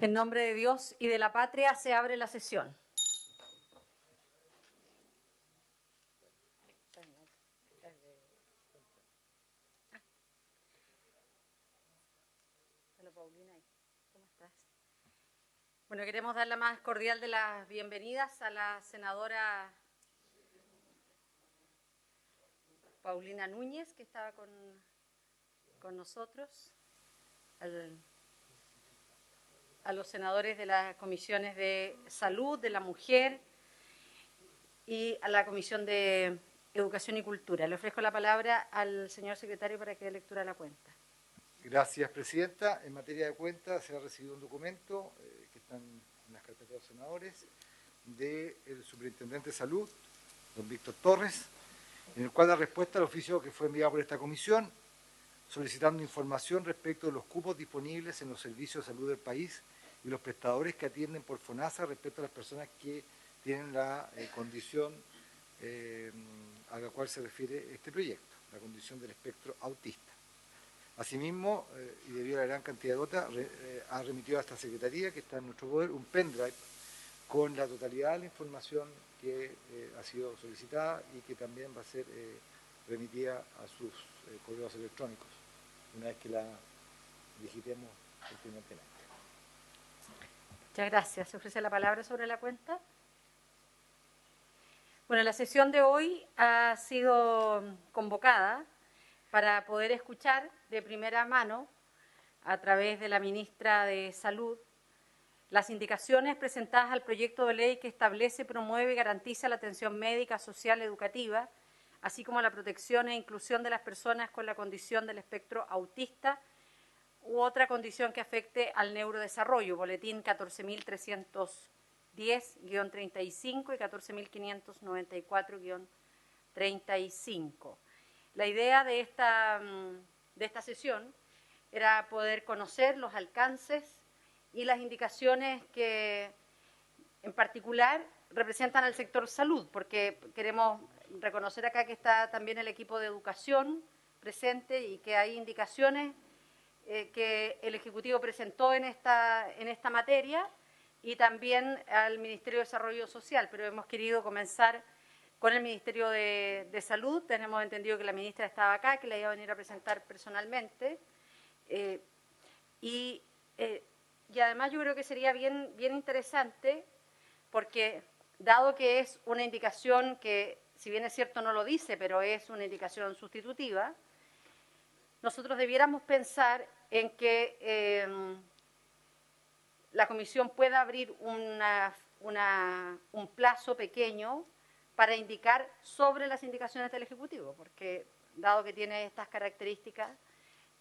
En nombre de Dios y de la patria se abre la sesión. ¿Cómo estás? Bueno, queremos dar la más cordial de las bienvenidas a la senadora Paulina Núñez, que estaba con nosotros, a los senadores de las comisiones de Salud, de la Mujer y a la Comisión de Educación y Cultura. Le ofrezco la palabra al señor secretario para que dé lectura a la cuenta. Gracias, Presidenta. En materia de cuentas se ha recibido un documento que está en las carpetas de los senadores del Superintendente de Salud, don Víctor Torres, en el cual da respuesta al oficio que fue enviado por esta comisión, solicitando información respecto de los cupos disponibles en los servicios de salud del país y los prestadores que atienden por FONASA respecto a las personas que tienen la condición a la cual se refiere este proyecto, la condición del espectro autista. Asimismo, y debido a la gran cantidad de notas, ha remitido a esta Secretaría, que está en nuestro poder, un pendrive con la totalidad de la información que ha sido solicitada y que también va a ser remitida a sus correos electrónicos, una vez que la digitemos pertinentemente. Muchas gracias. ¿Se ofrece la palabra sobre la cuenta? Bueno, la sesión de hoy ha sido convocada para poder escuchar de primera mano, a través de la ministra de Salud, las indicaciones presentadas al proyecto de ley que establece, promueve y garantiza la atención médica, social, educativa, así como la protección e inclusión de las personas con la condición del espectro autista u otra condición que afecte al neurodesarrollo, boletín 14.310-35 y 14.594-35. La idea de esta sesión era poder conocer los alcances y las indicaciones que en particular representan al sector salud, porque queremos reconocer acá que está también el equipo de educación presente y que hay indicaciones que el Ejecutivo presentó en esta materia y también al Ministerio de Desarrollo Social, pero hemos querido comenzar con el Ministerio de Salud. Tenemos entendido que la ministra estaba acá, que la iba a venir a presentar personalmente. Y además yo creo que sería bien interesante, porque dado que es una indicación que, si bien es cierto no lo dice, pero es una indicación sustitutiva, nosotros debiéramos pensar en que la Comisión pueda abrir un plazo pequeño para indicar sobre las indicaciones del Ejecutivo, porque dado que tiene estas características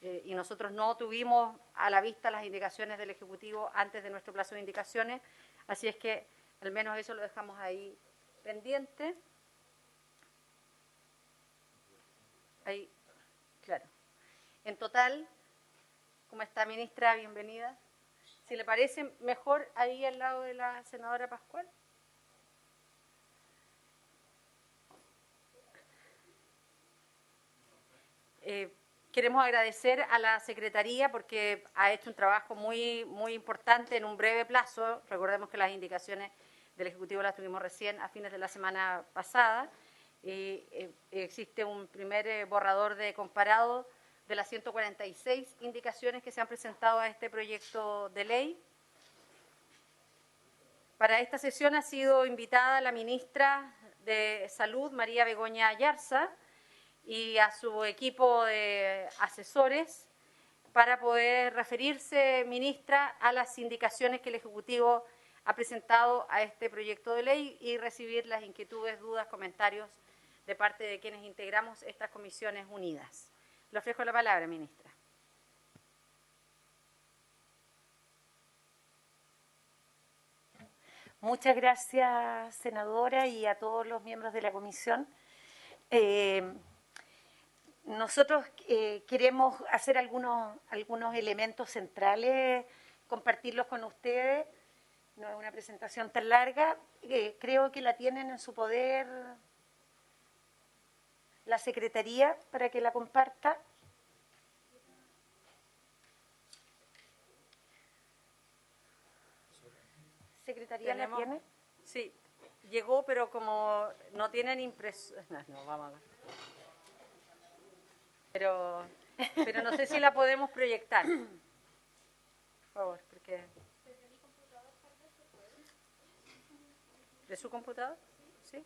y nosotros no tuvimos a la vista las indicaciones del Ejecutivo antes de nuestro plazo de indicaciones, así es que al menos eso lo dejamos ahí pendiente. Ahí, claro. En total, ¿cómo está, ministra? Bienvenida. Si le parece, mejor ahí al lado de la senadora Pascual. Queremos agradecer a la Secretaría porque ha hecho un trabajo muy importante en un breve plazo. Recordemos que las indicaciones del Ejecutivo las tuvimos recién a fines de la semana pasada. Existe un primer borrador de comparado de las 146 indicaciones que se han presentado a este proyecto de ley. Para esta sesión ha sido invitada la ministra de Salud, María Begoña Ayarza, y a su equipo de asesores para poder referirse, ministra, a las indicaciones que el Ejecutivo ha presentado a este proyecto de ley y recibir las inquietudes, dudas, comentarios de parte de quienes integramos estas comisiones unidas. Le ofrezco la palabra, ministra. Muchas gracias, senadora, y a todos los miembros de la comisión. Nosotros queremos hacer algunos elementos centrales, compartirlos con ustedes. No es una presentación tan larga. Creo que la tienen en su poder la Secretaría para que la comparta. ¿Secretaría la tiene? Sí, llegó, pero como no tienen impresora... No, vamos a ver. Pero no sé si la podemos proyectar. Por favor, porque... ¿De su computador? Sí.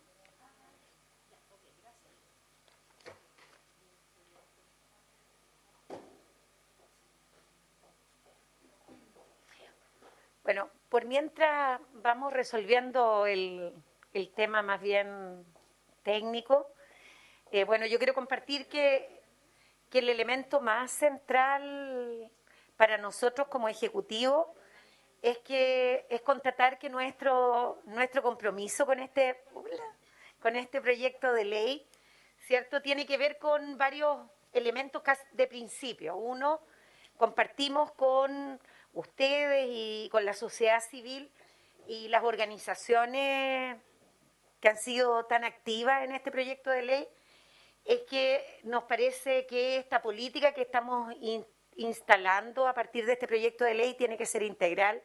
Bueno, por mientras vamos resolviendo el tema más bien técnico, bueno, yo quiero compartir que el elemento más central para nosotros como ejecutivo es constatar que nuestro compromiso con este proyecto de ley, ¿cierto?, tiene que ver con varios elementos de principio. Uno, compartimos con ustedes y con la sociedad civil y las organizaciones que han sido tan activas en este proyecto de ley, es que nos parece que esta política que estamos instalando a partir de este proyecto de ley tiene que ser integral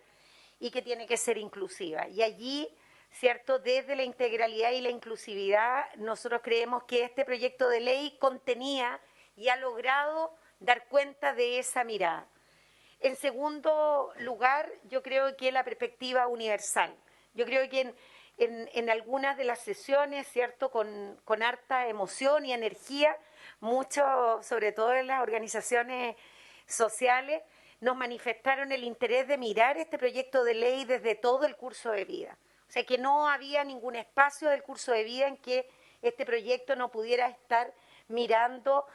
y que tiene que ser inclusiva. Y allí, ¿cierto?, desde la integralidad y la inclusividad, nosotros creemos que este proyecto de ley contenía y ha logrado dar cuenta de esa mirada. En segundo lugar, yo creo que la perspectiva universal. Yo creo que en algunas de las sesiones, ¿cierto?, con harta emoción y energía, mucho, sobre todo en las organizaciones sociales, nos manifestaron el interés de mirar este proyecto de ley desde todo el curso de vida. O sea, que no había ningún espacio del curso de vida en que este proyecto no pudiera estar mirando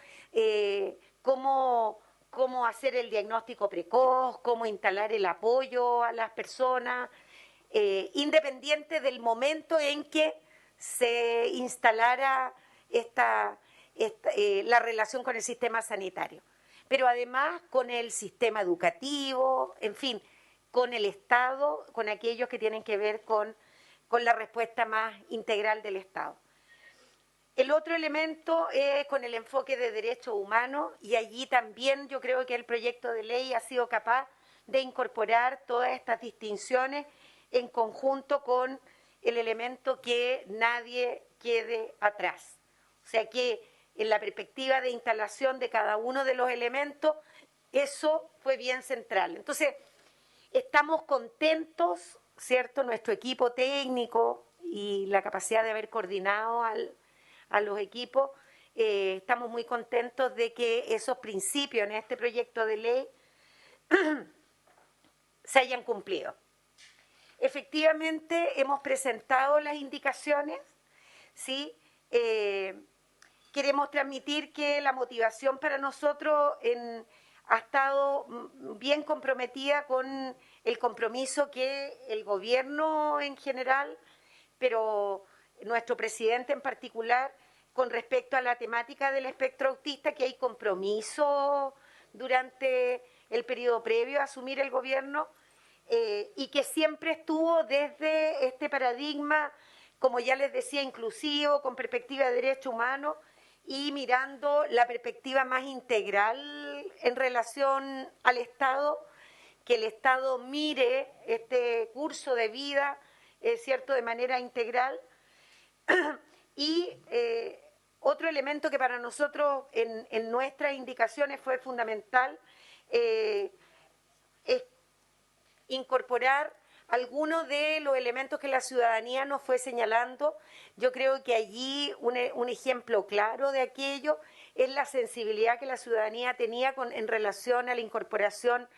cómo hacer el diagnóstico precoz, cómo instalar el apoyo a las personas, independiente del momento en que se instalara la relación con el sistema sanitario. Pero además con el sistema educativo, en fin, con el Estado, con aquellos que tienen que ver con la respuesta más integral del Estado. El otro elemento es con el enfoque de derechos humanos, y allí también yo creo que el proyecto de ley ha sido capaz de incorporar todas estas distinciones en conjunto con el elemento que nadie quede atrás. O sea que en la perspectiva de instalación de cada uno de los elementos, eso fue bien central. Entonces, estamos contentos, ¿cierto?, nuestro equipo técnico y la capacidad de haber coordinado a los equipos, estamos muy contentos de que esos principios en este proyecto de ley se hayan cumplido. Efectivamente, hemos presentado las indicaciones, ¿sí? Queremos transmitir que la motivación para nosotros ha estado bien comprometida con el compromiso que el gobierno en general, pero nuestro presidente en particular, con respecto a la temática del espectro autista, que hay compromiso durante el periodo previo a asumir el gobierno, y que siempre estuvo desde este paradigma, como ya les decía, inclusivo, con perspectiva de derechos humanos y mirando la perspectiva más integral en relación al Estado, que el Estado mire este curso de vida, ¿cierto?, de manera integral. Y otro elemento que para nosotros en nuestras indicaciones fue fundamental es incorporar algunos de los elementos que la ciudadanía nos fue señalando. Yo creo que allí un ejemplo claro de aquello es la sensibilidad que la ciudadanía tenía en relación a la incorporación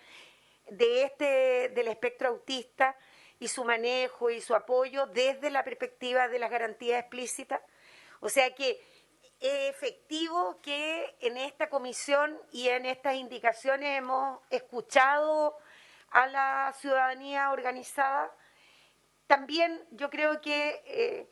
del espectro autista y su manejo y su apoyo desde la perspectiva de las garantías explícitas. O sea que es efectivo que en esta comisión y en estas indicaciones hemos escuchado a la ciudadanía organizada. También yo creo que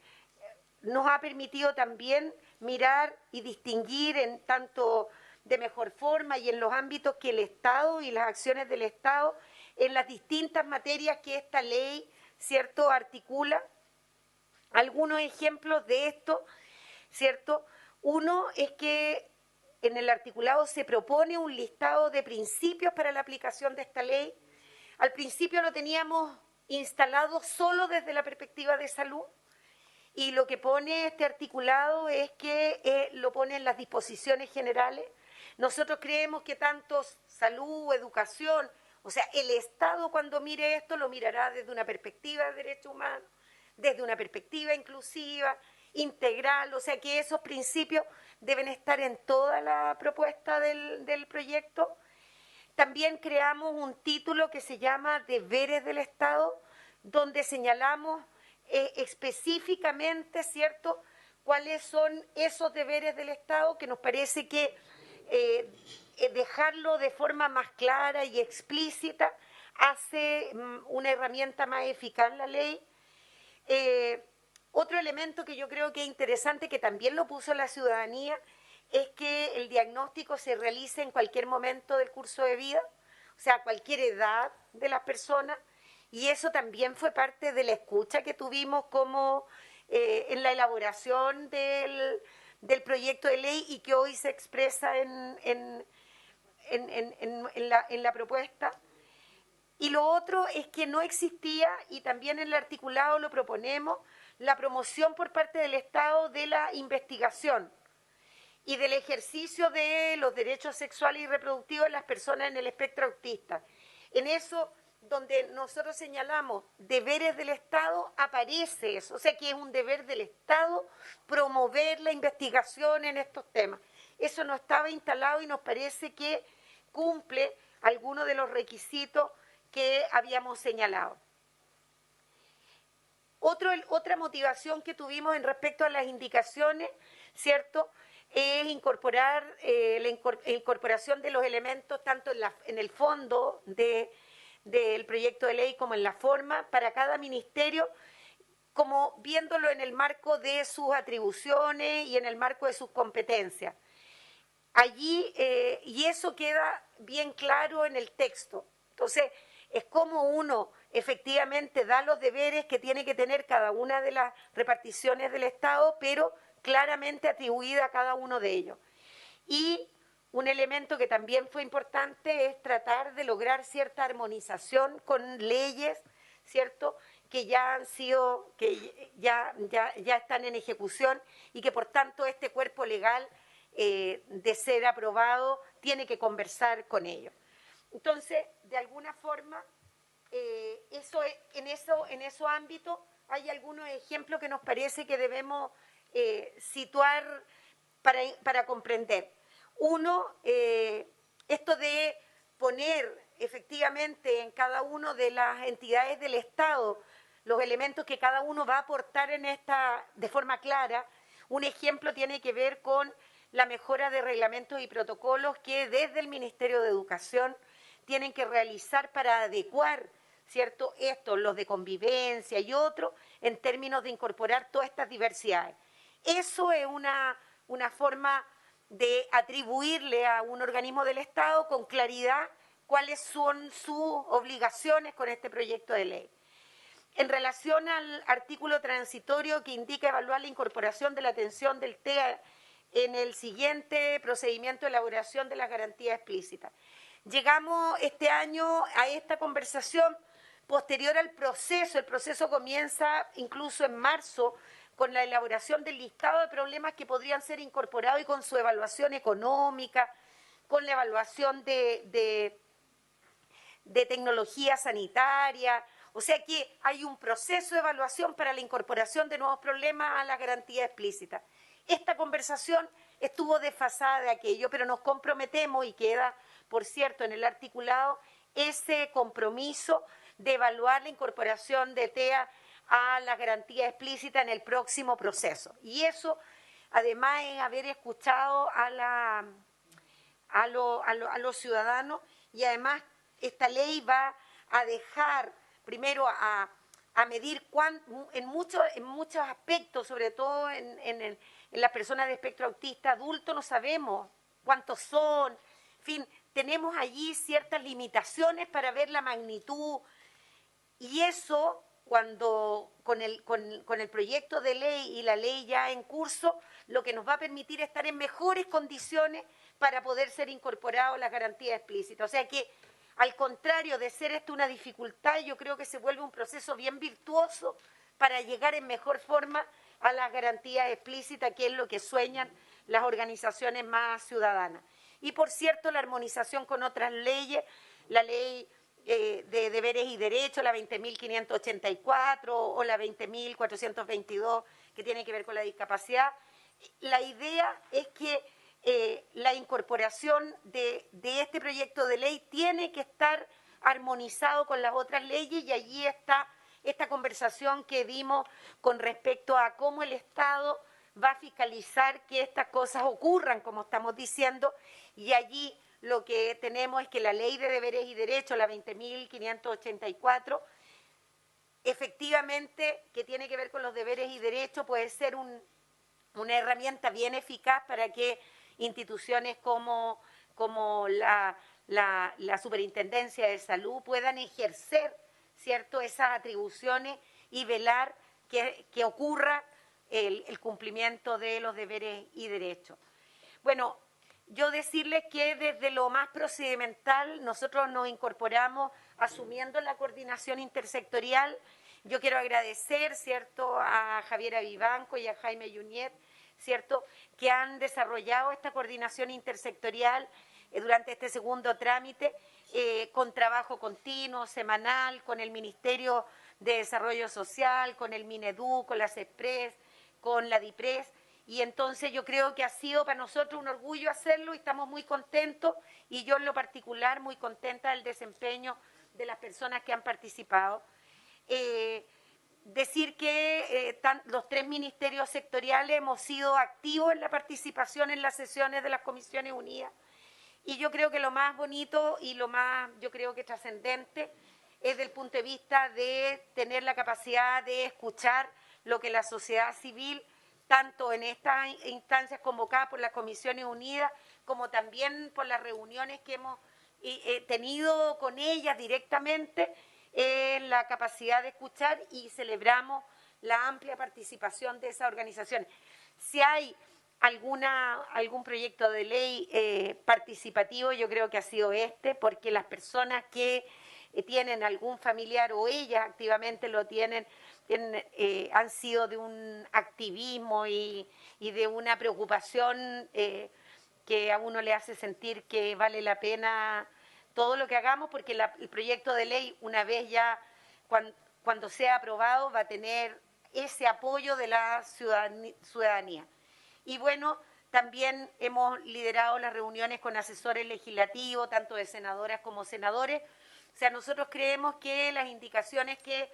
nos ha permitido también mirar y distinguir en tanto de mejor forma y en los ámbitos que el Estado y las acciones del Estado en las distintas materias que esta ley, ¿cierto?, articula. Algunos ejemplos de esto, ¿cierto? Uno es que en el articulado se propone un listado de principios para la aplicación de esta ley. Al principio lo teníamos instalado solo desde la perspectiva de salud, y lo que pone este articulado es que lo pone en las disposiciones generales. Nosotros creemos que tanto salud, educación, o sea, el Estado cuando mire esto lo mirará desde una perspectiva de derechos humanos, desde una perspectiva inclusiva, integral, o sea que esos principios deben estar en toda la propuesta del proyecto. También creamos un título que se llama Deberes del Estado, donde señalamos específicamente, ¿cierto?, cuáles son esos deberes del Estado, que nos parece que dejarlo de forma más clara y explícita hace una herramienta más eficaz la ley. Otro elemento que yo creo que es interesante, que también lo puso la ciudadanía, es que el diagnóstico se realice en cualquier momento del curso de vida, o sea, a cualquier edad de las personas, y eso también fue parte de la escucha que tuvimos como en la elaboración del proyecto de ley y que hoy se expresa en la propuesta. Y lo otro es que no existía, y también en el articulado lo proponemos, la promoción por parte del Estado de la investigación y del ejercicio de los derechos sexuales y reproductivos de las personas en el espectro autista. En eso, donde nosotros señalamos deberes del Estado, aparece eso, o sea que es un deber del Estado promover la investigación en estos temas. Eso no estaba instalado y nos parece que cumple algunos de los requisitos que habíamos señalado. Otra motivación que tuvimos en respecto a las indicaciones, ¿cierto?, es incorporar la incorporación de los elementos tanto en el fondo del proyecto de ley como en la forma para cada ministerio, como viéndolo en el marco de sus atribuciones y en el marco de sus competencias. Allí, y eso queda bien claro en el texto. Entonces, es como uno efectivamente da los deberes que tiene que tener cada una de las reparticiones del Estado, pero claramente atribuida a cada uno de ellos. Y un elemento que también fue importante es tratar de lograr cierta armonización con leyes, ¿cierto?, que ya han sido, que ya están en ejecución y que por tanto este cuerpo legal de ser aprobado tiene que conversar con ellos. Entonces, de alguna forma, en esos ámbitos hay algunos ejemplos que nos parece que debemos situar para comprender. Uno, esto de poner efectivamente en cada una de las entidades del Estado los elementos que cada uno va a aportar en esta de forma clara. Un ejemplo tiene que ver con la mejora de reglamentos y protocolos que desde el Ministerio de Educación tienen que realizar para adecuar, ¿cierto?, estos, los de convivencia y otros, en términos de incorporar todas estas diversidades. Eso es una forma de atribuirle a un organismo del Estado con claridad cuáles son sus obligaciones con este proyecto de ley. En relación al artículo transitorio que indica evaluar la incorporación de la atención del TEA en el siguiente procedimiento de elaboración de las garantías explícitas. Llegamos este año a esta conversación posterior al proceso. El proceso comienza incluso en marzo con la elaboración del listado de problemas que podrían ser incorporados y con su evaluación económica, con la evaluación de tecnología sanitaria. O sea que hay un proceso de evaluación para la incorporación de nuevos problemas a la garantía explícita. Esta conversación estuvo desfasada de aquello, pero nos comprometemos, y queda, por cierto, en el articulado, ese compromiso de evaluar la incorporación de TEA a la garantía explícita en el próximo proceso. Y eso, además, es haber escuchado a los ciudadanos, y además esta ley va a dejar, primero, a medir en muchos aspectos, sobre todo en las personas de espectro autista adulto, no sabemos cuántos son, en fin, tenemos allí ciertas limitaciones para ver la magnitud, y eso, cuando con el proyecto de ley y la ley ya en curso, lo que nos va a permitir estar en mejores condiciones para poder ser incorporados a las garantías explícitas. O sea que Al contrario de ser esto una dificultad, yo creo que se vuelve un proceso bien virtuoso para llegar en mejor forma a las garantías explícitas, que es lo que sueñan las organizaciones más ciudadanas. Y, por cierto, la armonización con otras leyes, la ley de deberes y derechos, la 20.584 o la 20.422, que tiene que ver con la discapacidad. La idea es que la incorporación de este proyecto de ley tiene que estar armonizado con las otras leyes, y allí está esta conversación que dimos con respecto a cómo el Estado va a fiscalizar que estas cosas ocurran, como estamos diciendo, y allí lo que tenemos es que la Ley de Deberes y Derechos, la 20.584, efectivamente, que tiene que ver con los deberes y derechos, puede ser una herramienta bien eficaz para que instituciones como la Superintendencia de Salud puedan ejercer, ¿cierto?, esas atribuciones y velar que ocurra el cumplimiento de los deberes y derechos. Bueno, yo decirles que desde lo más procedimental nosotros nos incorporamos asumiendo la coordinación intersectorial. Yo quiero agradecer, ¿cierto?, a Javiera Vivanco y a Jaime Yuñet, ¿cierto?, que han desarrollado esta coordinación intersectorial durante este segundo trámite, con trabajo continuo, semanal, con el Ministerio de Desarrollo Social, con el Minedu, con la CESPRES, con la DIPRES, y entonces yo creo que ha sido para nosotros un orgullo hacerlo y estamos muy contentos, y yo en lo particular muy contenta del desempeño de las personas que han participado. Decir que los 3 ministerios sectoriales hemos sido activos en la participación en las sesiones de las Comisiones Unidas, y yo creo que lo más bonito y lo más, yo creo que trascendente, es desde el punto de vista de tener la capacidad de escuchar lo que la sociedad civil, tanto en estas instancias convocadas por las Comisiones Unidas, como también por las reuniones que hemos tenido con ellas directamente, la capacidad de escuchar, y celebramos la amplia participación de esas organizaciones. Si hay algún proyecto de ley participativo, yo creo que ha sido porque las personas que tienen algún familiar o ellas activamente lo tienen, han sido de un activismo y de una preocupación que a uno le hace sentir que vale la pena todo lo que hagamos, porque el proyecto de ley, una vez ya, cuando sea aprobado, va a tener ese apoyo de la ciudadanía. Y bueno, también hemos liderado las reuniones con asesores legislativos, tanto de senadoras como senadores. O sea, nosotros creemos que las indicaciones que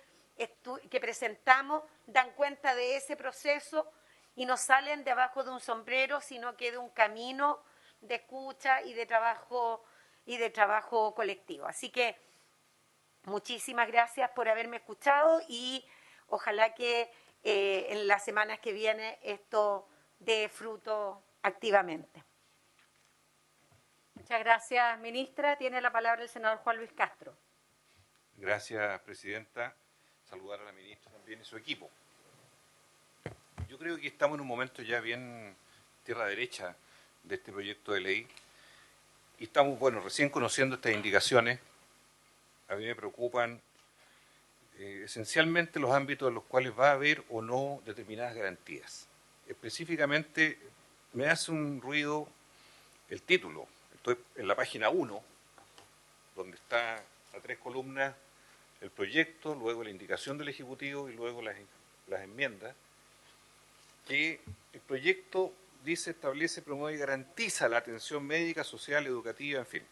presentamos dan cuenta de ese proceso y no salen de abajo de un sombrero, sino que de un camino de escucha y de trabajo colectivo. Así que muchísimas gracias por haberme escuchado, y ojalá que en las semanas que vienen esto dé fruto activamente. Muchas gracias, ministra. Tiene la palabra el senador Juan Luis Castro. Gracias, presidenta. Saludar a la ministra también y su equipo. Yo creo que estamos en un momento ya bien tierra derecha de este proyecto de ley, y estamos, bueno, recién conociendo estas indicaciones. A mí me preocupan esencialmente los ámbitos en los cuales va a haber o no determinadas garantías. Específicamente me hace un ruido el título. Estoy en la página 1, donde está a 3 columnas el proyecto, luego la indicación del Ejecutivo y luego las enmiendas, que el proyecto dice, establece, promueve y garantiza la atención médica, social, educativa, en fin.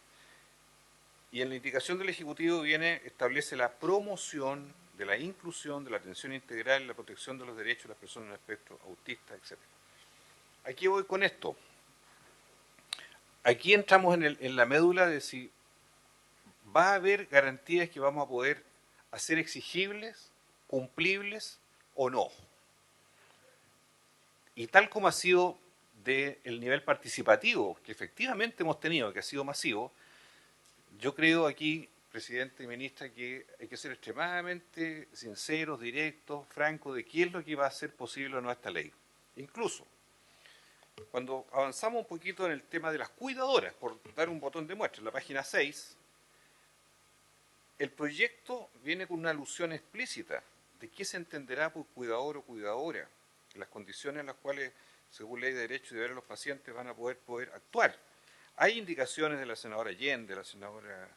Y en la indicación del Ejecutivo establece la promoción de la inclusión, de la atención integral y la protección de los derechos de las personas en el espectro autista, etc. Aquí voy con esto. Aquí entramos en la médula de si va a haber garantías que vamos a poder hacer exigibles, cumplibles o no. Y tal como ha sido del nivel participativo que efectivamente hemos tenido, que ha sido masivo, yo creo aquí, presidente y ministra, que hay que ser extremadamente sinceros, directos, francos, de qué es lo que va a hacer posible o no esta ley. Incluso, cuando avanzamos un poquito en el tema de las cuidadoras, por dar un botón de muestra, en la página 6, el proyecto viene con una alusión explícita de qué se entenderá por cuidador o cuidadora, las condiciones en las cuales, según ley de derechos y deberes, los pacientes van a poder actuar. Hay indicaciones de la senadora Allende, de la senadora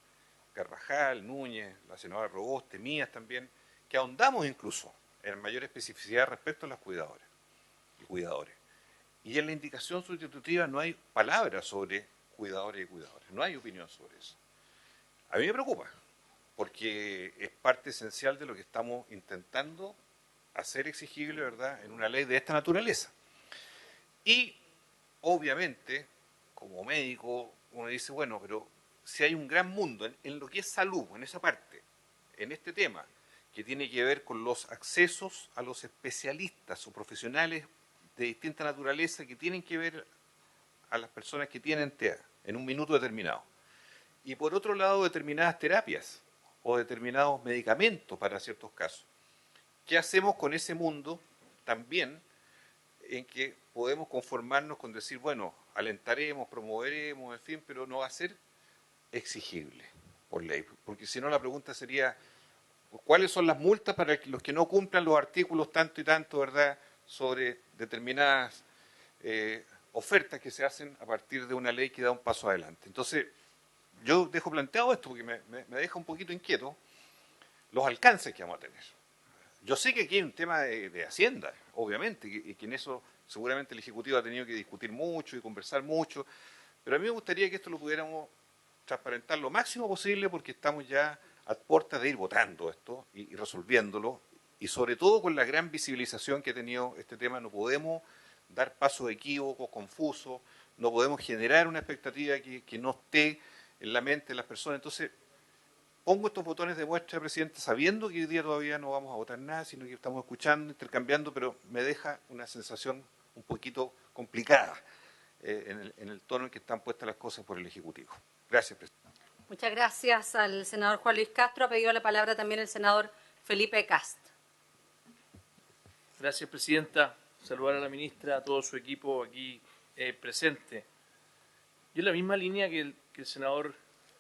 Carvajal, Núñez, la senadora Roboste, mías también, que ahondamos incluso en mayor especificidad respecto a las cuidadoras y cuidadores. Y en la indicación sustitutiva no hay palabras sobre cuidadores y cuidadores, no hay opinión sobre eso. A mí me preocupa, porque es parte esencial de lo que estamos intentando hacer exigible, ¿verdad?, en una ley de esta naturaleza. Y, obviamente, como médico, uno dice, bueno, pero si hay un gran mundo en lo que es salud, en esa parte, en este tema, que tiene que ver con los accesos a los especialistas o profesionales de distinta naturaleza que tienen que ver a las personas que tienen TEA en un minuto determinado. Y por otro lado, determinadas terapias o determinados medicamentos para ciertos casos. ¿Qué hacemos con ese mundo también en que podemos conformarnos con decir, bueno, alentaremos, promoveremos, en fin, pero no va a ser exigible por ley? Porque si no, la pregunta sería, ¿cuáles son las multas para los que no cumplan los artículos tanto y tanto, ¿verdad?, sobre determinadas ofertas que se hacen a partir de una ley que da un paso adelante? Entonces, yo dejo planteado esto porque me deja un poquito inquieto los alcances que vamos a tener. Yo sé que aquí hay un tema de Hacienda, obviamente, y que en eso seguramente el Ejecutivo ha tenido que discutir mucho y conversar mucho, pero a mí me gustaría que esto lo pudiéramos transparentar lo máximo posible porque estamos ya a puertas de ir votando esto y resolviéndolo, y sobre todo con la gran visibilización que ha tenido este tema no podemos dar pasos equívocos, confusos, no podemos generar una expectativa que no esté en la mente de las personas. Entonces, pongo estos botones de muestra, presidente, sabiendo que hoy día todavía no vamos a votar nada, sino que estamos escuchando, intercambiando, pero me deja una sensación un poquito complicada en el tono en que están puestas las cosas por el Ejecutivo. Gracias, presidente. Muchas gracias al senador Juan Luis Castro. Ha pedido la palabra también el senador Felipe Cast. Gracias, presidenta. Saludar a la ministra, a todo su equipo aquí presente. Yo en la misma línea que el senador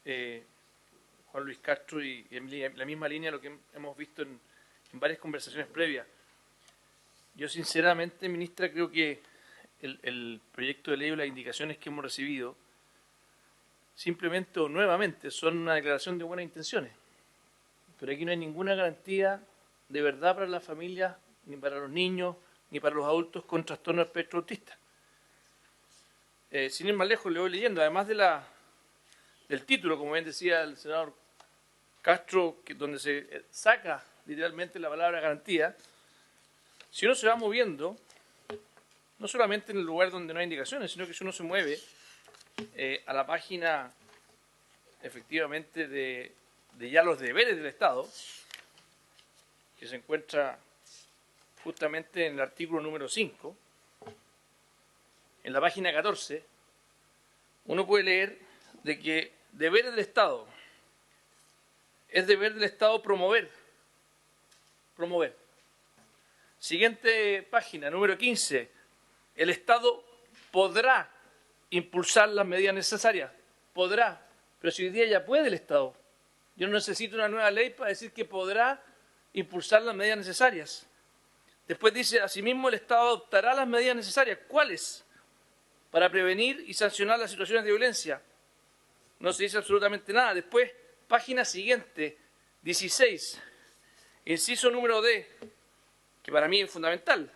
Juan Luis Castro y en la misma línea de lo que hemos visto en varias conversaciones previas. Yo sinceramente, ministra, creo que el proyecto de ley o las indicaciones que hemos recibido simplemente o nuevamente son una declaración de buenas intenciones. Pero aquí no hay ninguna garantía de verdad para las familias, ni para los niños, ni para los adultos con trastorno del espectro autista. Sin ir más lejos, le voy leyendo, además del título, como bien decía el senador Castro, donde se saca literalmente la palabra garantía, si uno se va moviendo, no solamente en el lugar donde no hay indicaciones, sino que si uno se mueve a la página, efectivamente, de ya los deberes del Estado, que se encuentra justamente en el artículo número 5, en la página 14, uno puede leer de que deberes del Estado, es deber del Estado promover. Siguiente página, número 15, el Estado podrá impulsar las medidas necesarias, podrá, pero si hoy día ya puede el Estado, yo no necesito una nueva ley para decir que podrá impulsar las medidas necesarias. Después dice, asimismo el Estado adoptará las medidas necesarias. ¿Cuáles? Para prevenir y sancionar las situaciones de violencia. No se dice absolutamente nada. Después, página siguiente, 16, inciso número D, que para mí es fundamental.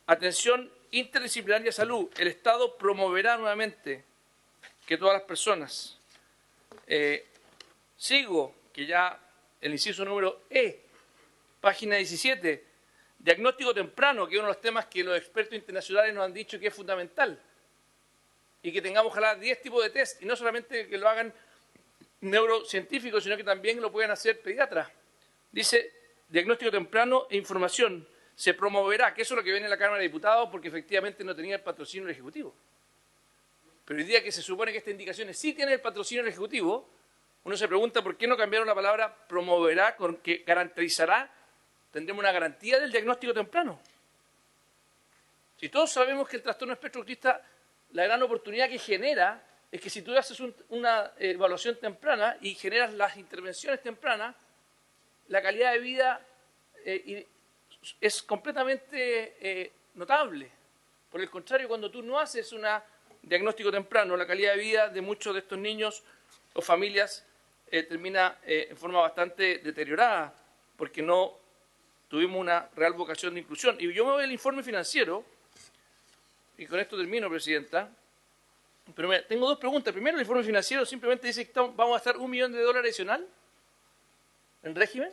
Atención interdisciplinaria a salud. El Estado promoverá nuevamente que todas las personas. Sigo, que ya el inciso número E, página 17, diagnóstico temprano, que es uno de los temas que los expertos internacionales nos han dicho que es fundamental. Y que tengamos, ojalá, 10 tipos de test, y no solamente que lo hagan neurocientíficos, sino que también lo puedan hacer pediatras. Dice, diagnóstico temprano e información. Se promoverá, que eso es lo que viene en la Cámara de Diputados, porque efectivamente no tenía el patrocinio del Ejecutivo. Pero hoy día que se supone que estas indicaciones sí tienen el patrocinio del Ejecutivo, uno se pregunta por qué no cambiaron la palabra promoverá, que garantizará, tendremos una garantía del diagnóstico temprano. Si todos sabemos que el trastorno espectro autista, la gran oportunidad que genera es que si tú haces una evaluación temprana y generas las intervenciones tempranas, la calidad de vida es completamente notable. Por el contrario, cuando tú no haces un diagnóstico temprano, la calidad de vida de muchos de estos niños o familias termina en forma bastante deteriorada, porque no tuvimos una real vocación de inclusión. Y yo me voy al informe financiero, y con esto termino, Presidenta, pero tengo dos preguntas. Primero, el informe financiero simplemente dice que vamos a gastar $1 millón adicional en régimen.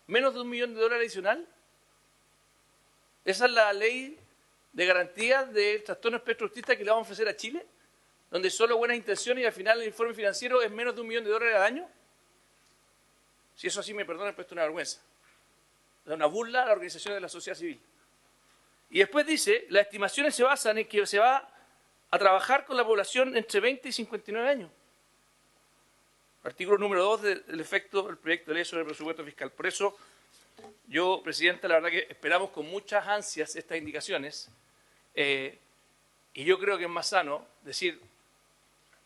¿Menos de $1 millón adicional? ¿Esa es la ley de garantía de trastorno espectro autista que le vamos a ofrecer a Chile? ¿Donde solo buenas intenciones y al final el informe financiero es menos de $1 millón al año? Si eso así me perdonan, pero esto es una vergüenza. Es una burla a la organización de la sociedad civil. Y después dice, las estimaciones se basan en que se va a trabajar con la población entre 20 y 59 años. Artículo número 2 del efecto del proyecto de ley sobre el presupuesto fiscal. Por eso, yo, Presidenta, la verdad que esperamos con muchas ansias estas indicaciones y yo creo que es más sano decir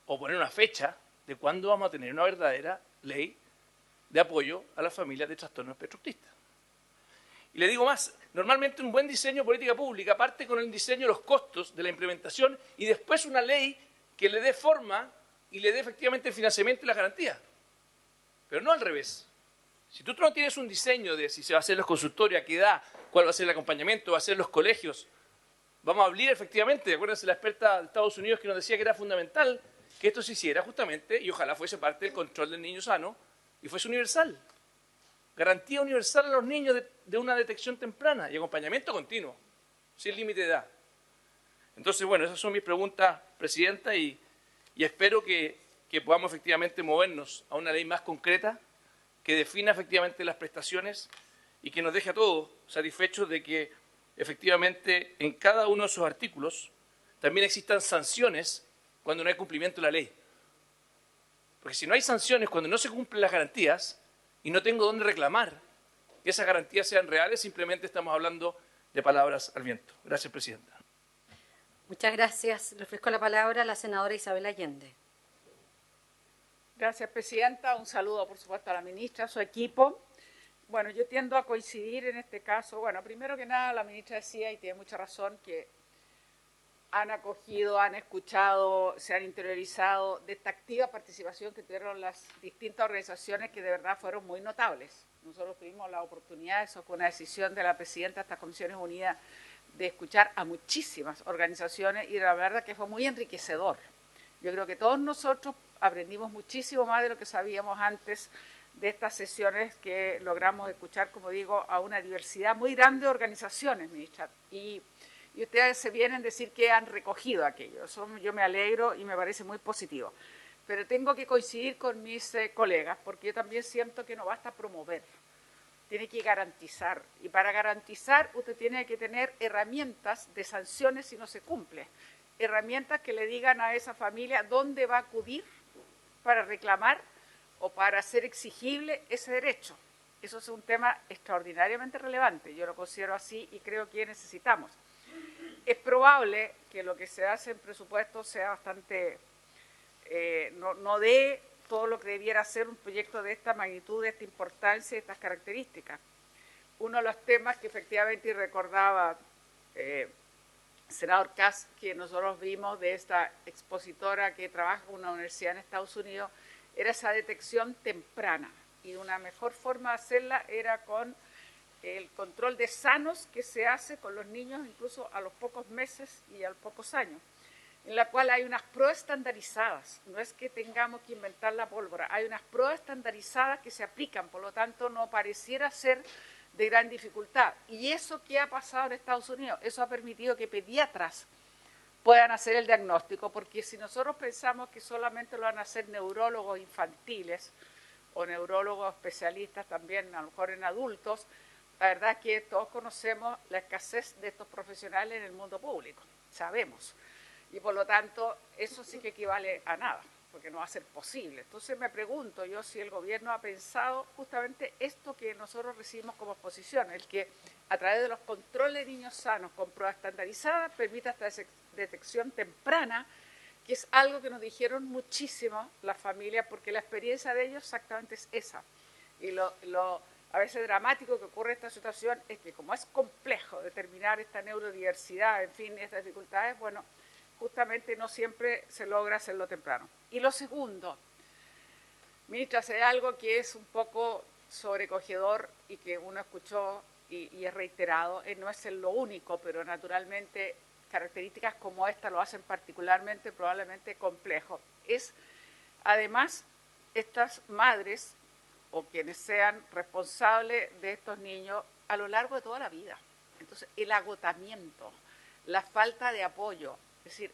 o poner una fecha de cuándo vamos a tener una verdadera ley de apoyo a las familias de trastorno espectro autista. Y le digo más, normalmente un buen diseño de política pública parte con el diseño de los costos de la implementación y después una ley que le dé forma y le dé efectivamente el financiamiento y las garantías. Pero no al revés. Si tú no tienes un diseño de si se va a hacer los consultorios, a qué edad, cuál va a ser el acompañamiento, va a ser los colegios, vamos a abrir efectivamente, acuérdense la experta de Estados Unidos que nos decía que era fundamental que esto se hiciera justamente y ojalá fuese parte del control del niño sano y fuese universal. Garantía universal a los niños de una detección temprana y acompañamiento continuo, sin límite de edad. Entonces, bueno, esas son mis preguntas, Presidenta, y espero que podamos efectivamente movernos a una ley más concreta que defina efectivamente las prestaciones y que nos deje a todos satisfechos de que efectivamente en cada uno de esos artículos también existan sanciones cuando no hay cumplimiento de la ley. Porque si no hay sanciones cuando no se cumplen las garantías y no tengo dónde reclamar que esas garantías sean reales, simplemente estamos hablando de palabras al viento. Gracias, Presidenta. Muchas gracias. Le ofrezco la palabra a la senadora Isabel Allende. Gracias, Presidenta. Un saludo, por supuesto, a la ministra, a su equipo. Bueno, yo tiendo a coincidir en este caso. Bueno, primero que nada, la ministra decía, y tiene mucha razón, que han acogido, han escuchado, se han interiorizado de esta activa participación que tuvieron las distintas organizaciones que de verdad fueron muy notables. Nosotros tuvimos la oportunidad, eso fue una decisión de la presidenta de estas Comisiones Unidas, de escuchar a muchísimas organizaciones y la verdad que fue muy enriquecedor. Yo creo que todos nosotros aprendimos muchísimo más de lo que sabíamos antes de estas sesiones que logramos escuchar, como digo, a una diversidad muy grande de organizaciones, ministra. Y ustedes se vienen a decir que han recogido aquello. Eso yo me alegro y me parece muy positivo. Pero tengo que coincidir con mis colegas, porque yo también siento que no basta promover, tiene que garantizar. Y para garantizar usted tiene que tener herramientas de sanciones si no se cumple. Herramientas que le digan a esa familia dónde va a acudir para reclamar o para hacer exigible ese derecho. Eso es un tema extraordinariamente relevante, yo lo considero así y creo que necesitamos. Es probable que lo que se hace en presupuesto sea bastante, no dé todo lo que debiera ser un proyecto de esta magnitud, de esta importancia, de estas características. Uno de los temas que efectivamente recordaba senador Kass, que nosotros vimos de esta expositora que trabaja en una universidad en Estados Unidos, era esa detección temprana. Y una mejor forma de hacerla era con el control de sanos que se hace con los niños incluso a los pocos meses y a los pocos años, en la cual hay unas pruebas estandarizadas. No es que tengamos que inventar la pólvora, hay unas pruebas estandarizadas que se aplican, por lo tanto no pareciera ser de gran dificultad. Y eso que ha pasado en Estados Unidos, eso ha permitido que pediatras puedan hacer el diagnóstico, porque si nosotros pensamos que solamente lo van a hacer neurólogos infantiles o neurólogos especialistas también, a lo mejor en adultos, la verdad es que todos conocemos la escasez de estos profesionales en el mundo público, sabemos. Y por lo tanto, eso sí que equivale a nada, porque no va a ser posible. Entonces me pregunto yo si el gobierno ha pensado justamente esto que nosotros recibimos como exposición, el que a través de los controles de niños sanos con pruebas estandarizadas permita esta detección temprana que es algo que nos dijeron muchísimo las familias, porque la experiencia de ellos exactamente es esa. Y lo a veces dramático que ocurre en esta situación es que como es complejo determinar esta neurodiversidad, en fin, estas dificultades, bueno, justamente no siempre se logra hacerlo temprano. Y lo segundo, ministra, hay algo que es un poco sobrecogedor y que uno escuchó y es reiterado, no es lo único, pero naturalmente características como esta lo hacen particularmente, probablemente complejo. Es, además, estas madres o quienes sean responsables de estos niños a lo largo de toda la vida. Entonces, el agotamiento, la falta de apoyo, es decir,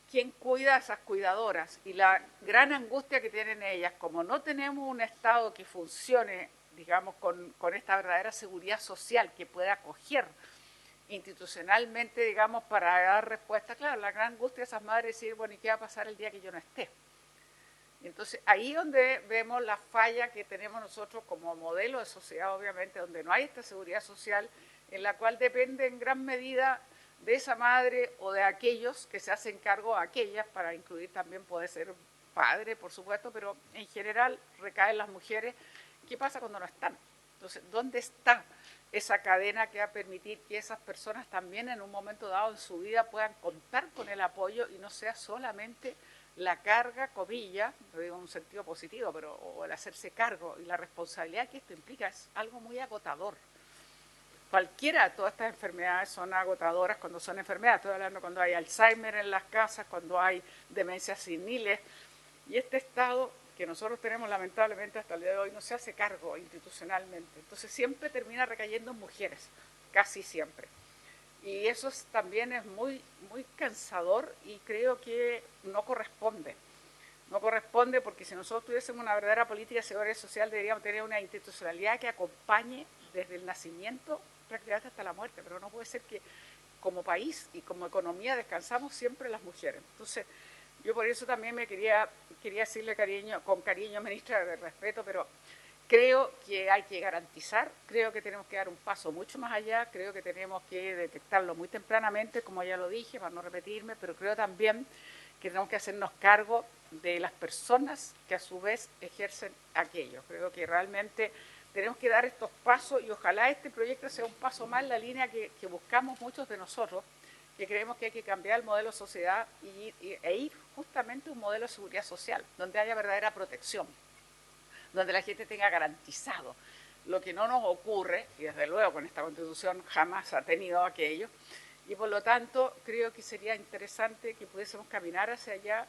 ¿quién cuida a esas cuidadoras? Y la gran angustia que tienen ellas, como no tenemos un Estado que funcione, digamos, con esta verdadera seguridad social que pueda acoger institucionalmente, digamos, para dar respuesta. Claro, la gran angustia de esas madres es decir, bueno, ¿y qué va a pasar el día que yo no esté? Entonces, ahí donde vemos la falla que tenemos nosotros como modelo de sociedad, obviamente, donde no hay esta seguridad social, en la cual depende en gran medida de esa madre o de aquellos que se hacen cargo a aquellas, para incluir también puede ser padre, por supuesto, pero en general recaen las mujeres. ¿Qué pasa cuando no están? Entonces, ¿dónde está esa cadena que va a permitir que esas personas también en un momento dado en su vida puedan contar con el apoyo y no sea solamente la carga, comilla, lo digo en un sentido positivo, pero o el hacerse cargo y la responsabilidad que esto implica es algo muy agotador? Cualquiera de todas estas enfermedades son agotadoras cuando son enfermedades. Estoy hablando cuando hay Alzheimer en las casas, cuando hay demencias seniles. Y este estado que nosotros tenemos lamentablemente hasta el día de hoy no se hace cargo institucionalmente. Entonces siempre termina recayendo en mujeres, casi siempre. Y eso también es muy, muy cansador y creo que no corresponde. No corresponde porque si nosotros tuviésemos una verdadera política de seguridad social deberíamos tener una institucionalidad que acompañe desde el nacimiento prácticamente hasta la muerte, pero no puede ser que como país y como economía descansamos siempre las mujeres. Entonces, yo por eso también me quería decirle con cariño, ministra, de respeto, pero creo que hay que garantizar, creo que tenemos que dar un paso mucho más allá, creo que tenemos que detectarlo muy tempranamente, como ya lo dije, para no repetirme, pero creo también que tenemos que hacernos cargo de las personas que a su vez ejercen aquello. Creo que realmente tenemos que dar estos pasos y ojalá este proyecto sea un paso más en la línea que buscamos muchos de nosotros, que creemos que hay que cambiar el modelo de sociedad e ir justamente a un modelo de seguridad social, donde haya verdadera protección, donde la gente tenga garantizado. Lo que no nos ocurre, y desde luego con esta Constitución jamás ha tenido aquello, y por lo tanto creo que sería interesante que pudiésemos caminar hacia allá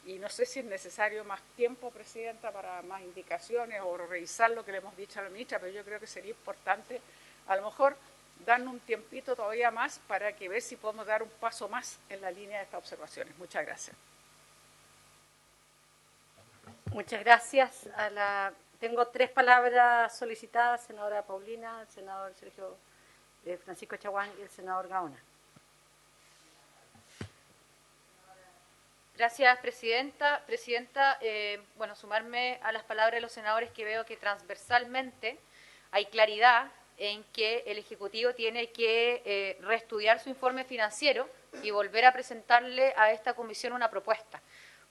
y no sé si es necesario más tiempo, Presidenta, para más indicaciones o revisar lo que le hemos dicho a la ministra, pero yo creo que sería importante a lo mejor darnos un tiempito todavía más para que ver si podemos dar un paso más en la línea de estas observaciones. Muchas gracias. Muchas gracias. Tengo 3 palabras solicitadas, senadora Paulina, el senador Sergio Francisco Chaguán y el senador Gaona. Gracias, Presidenta. Bueno, sumarme a las palabras de los senadores, que veo que transversalmente hay claridad en que el Ejecutivo tiene que reestudiar su informe financiero y volver a presentarle a esta comisión una propuesta,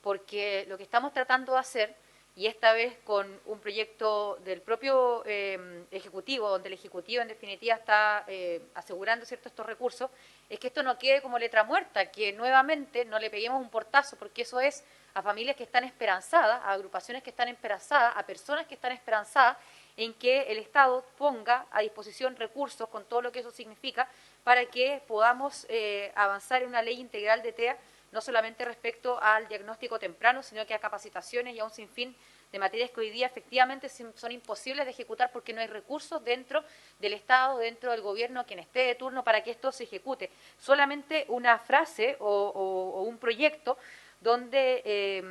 porque lo que estamos tratando de hacer, y esta vez con un proyecto del propio Ejecutivo, donde el Ejecutivo en definitiva está asegurando estos recursos, es que esto no quede como letra muerta, que nuevamente no le peguemos un portazo, porque eso es a familias que están esperanzadas, a agrupaciones que están esperanzadas, a personas que están esperanzadas en que el Estado ponga a disposición recursos con todo lo que eso significa para que podamos avanzar en una ley integral de TEA, no solamente respecto al diagnóstico temprano, sino que a capacitaciones y a un sinfín de materias que hoy día efectivamente son imposibles de ejecutar porque no hay recursos dentro del Estado, dentro del gobierno, quien esté de turno para que esto se ejecute. Solamente una frase o un proyecto donde,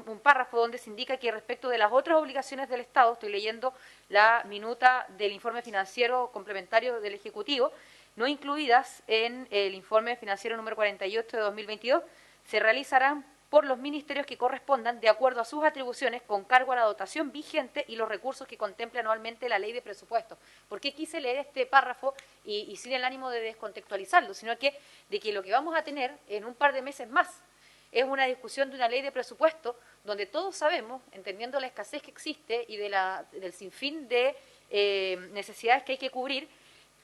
un párrafo donde se indica que respecto de las otras obligaciones del Estado, estoy leyendo la minuta del informe financiero complementario del Ejecutivo, no incluidas en el informe financiero número 48 de 2022, se realizarán por los ministerios que correspondan de acuerdo a sus atribuciones con cargo a la dotación vigente y los recursos que contempla anualmente la ley de presupuestos. ¿Por qué quise leer este párrafo y sin el ánimo de descontextualizarlo, sino que de que lo que vamos a tener en un par de meses más es una discusión de una ley de presupuesto donde todos sabemos, entendiendo la escasez que existe y del sinfín de necesidades que hay que cubrir,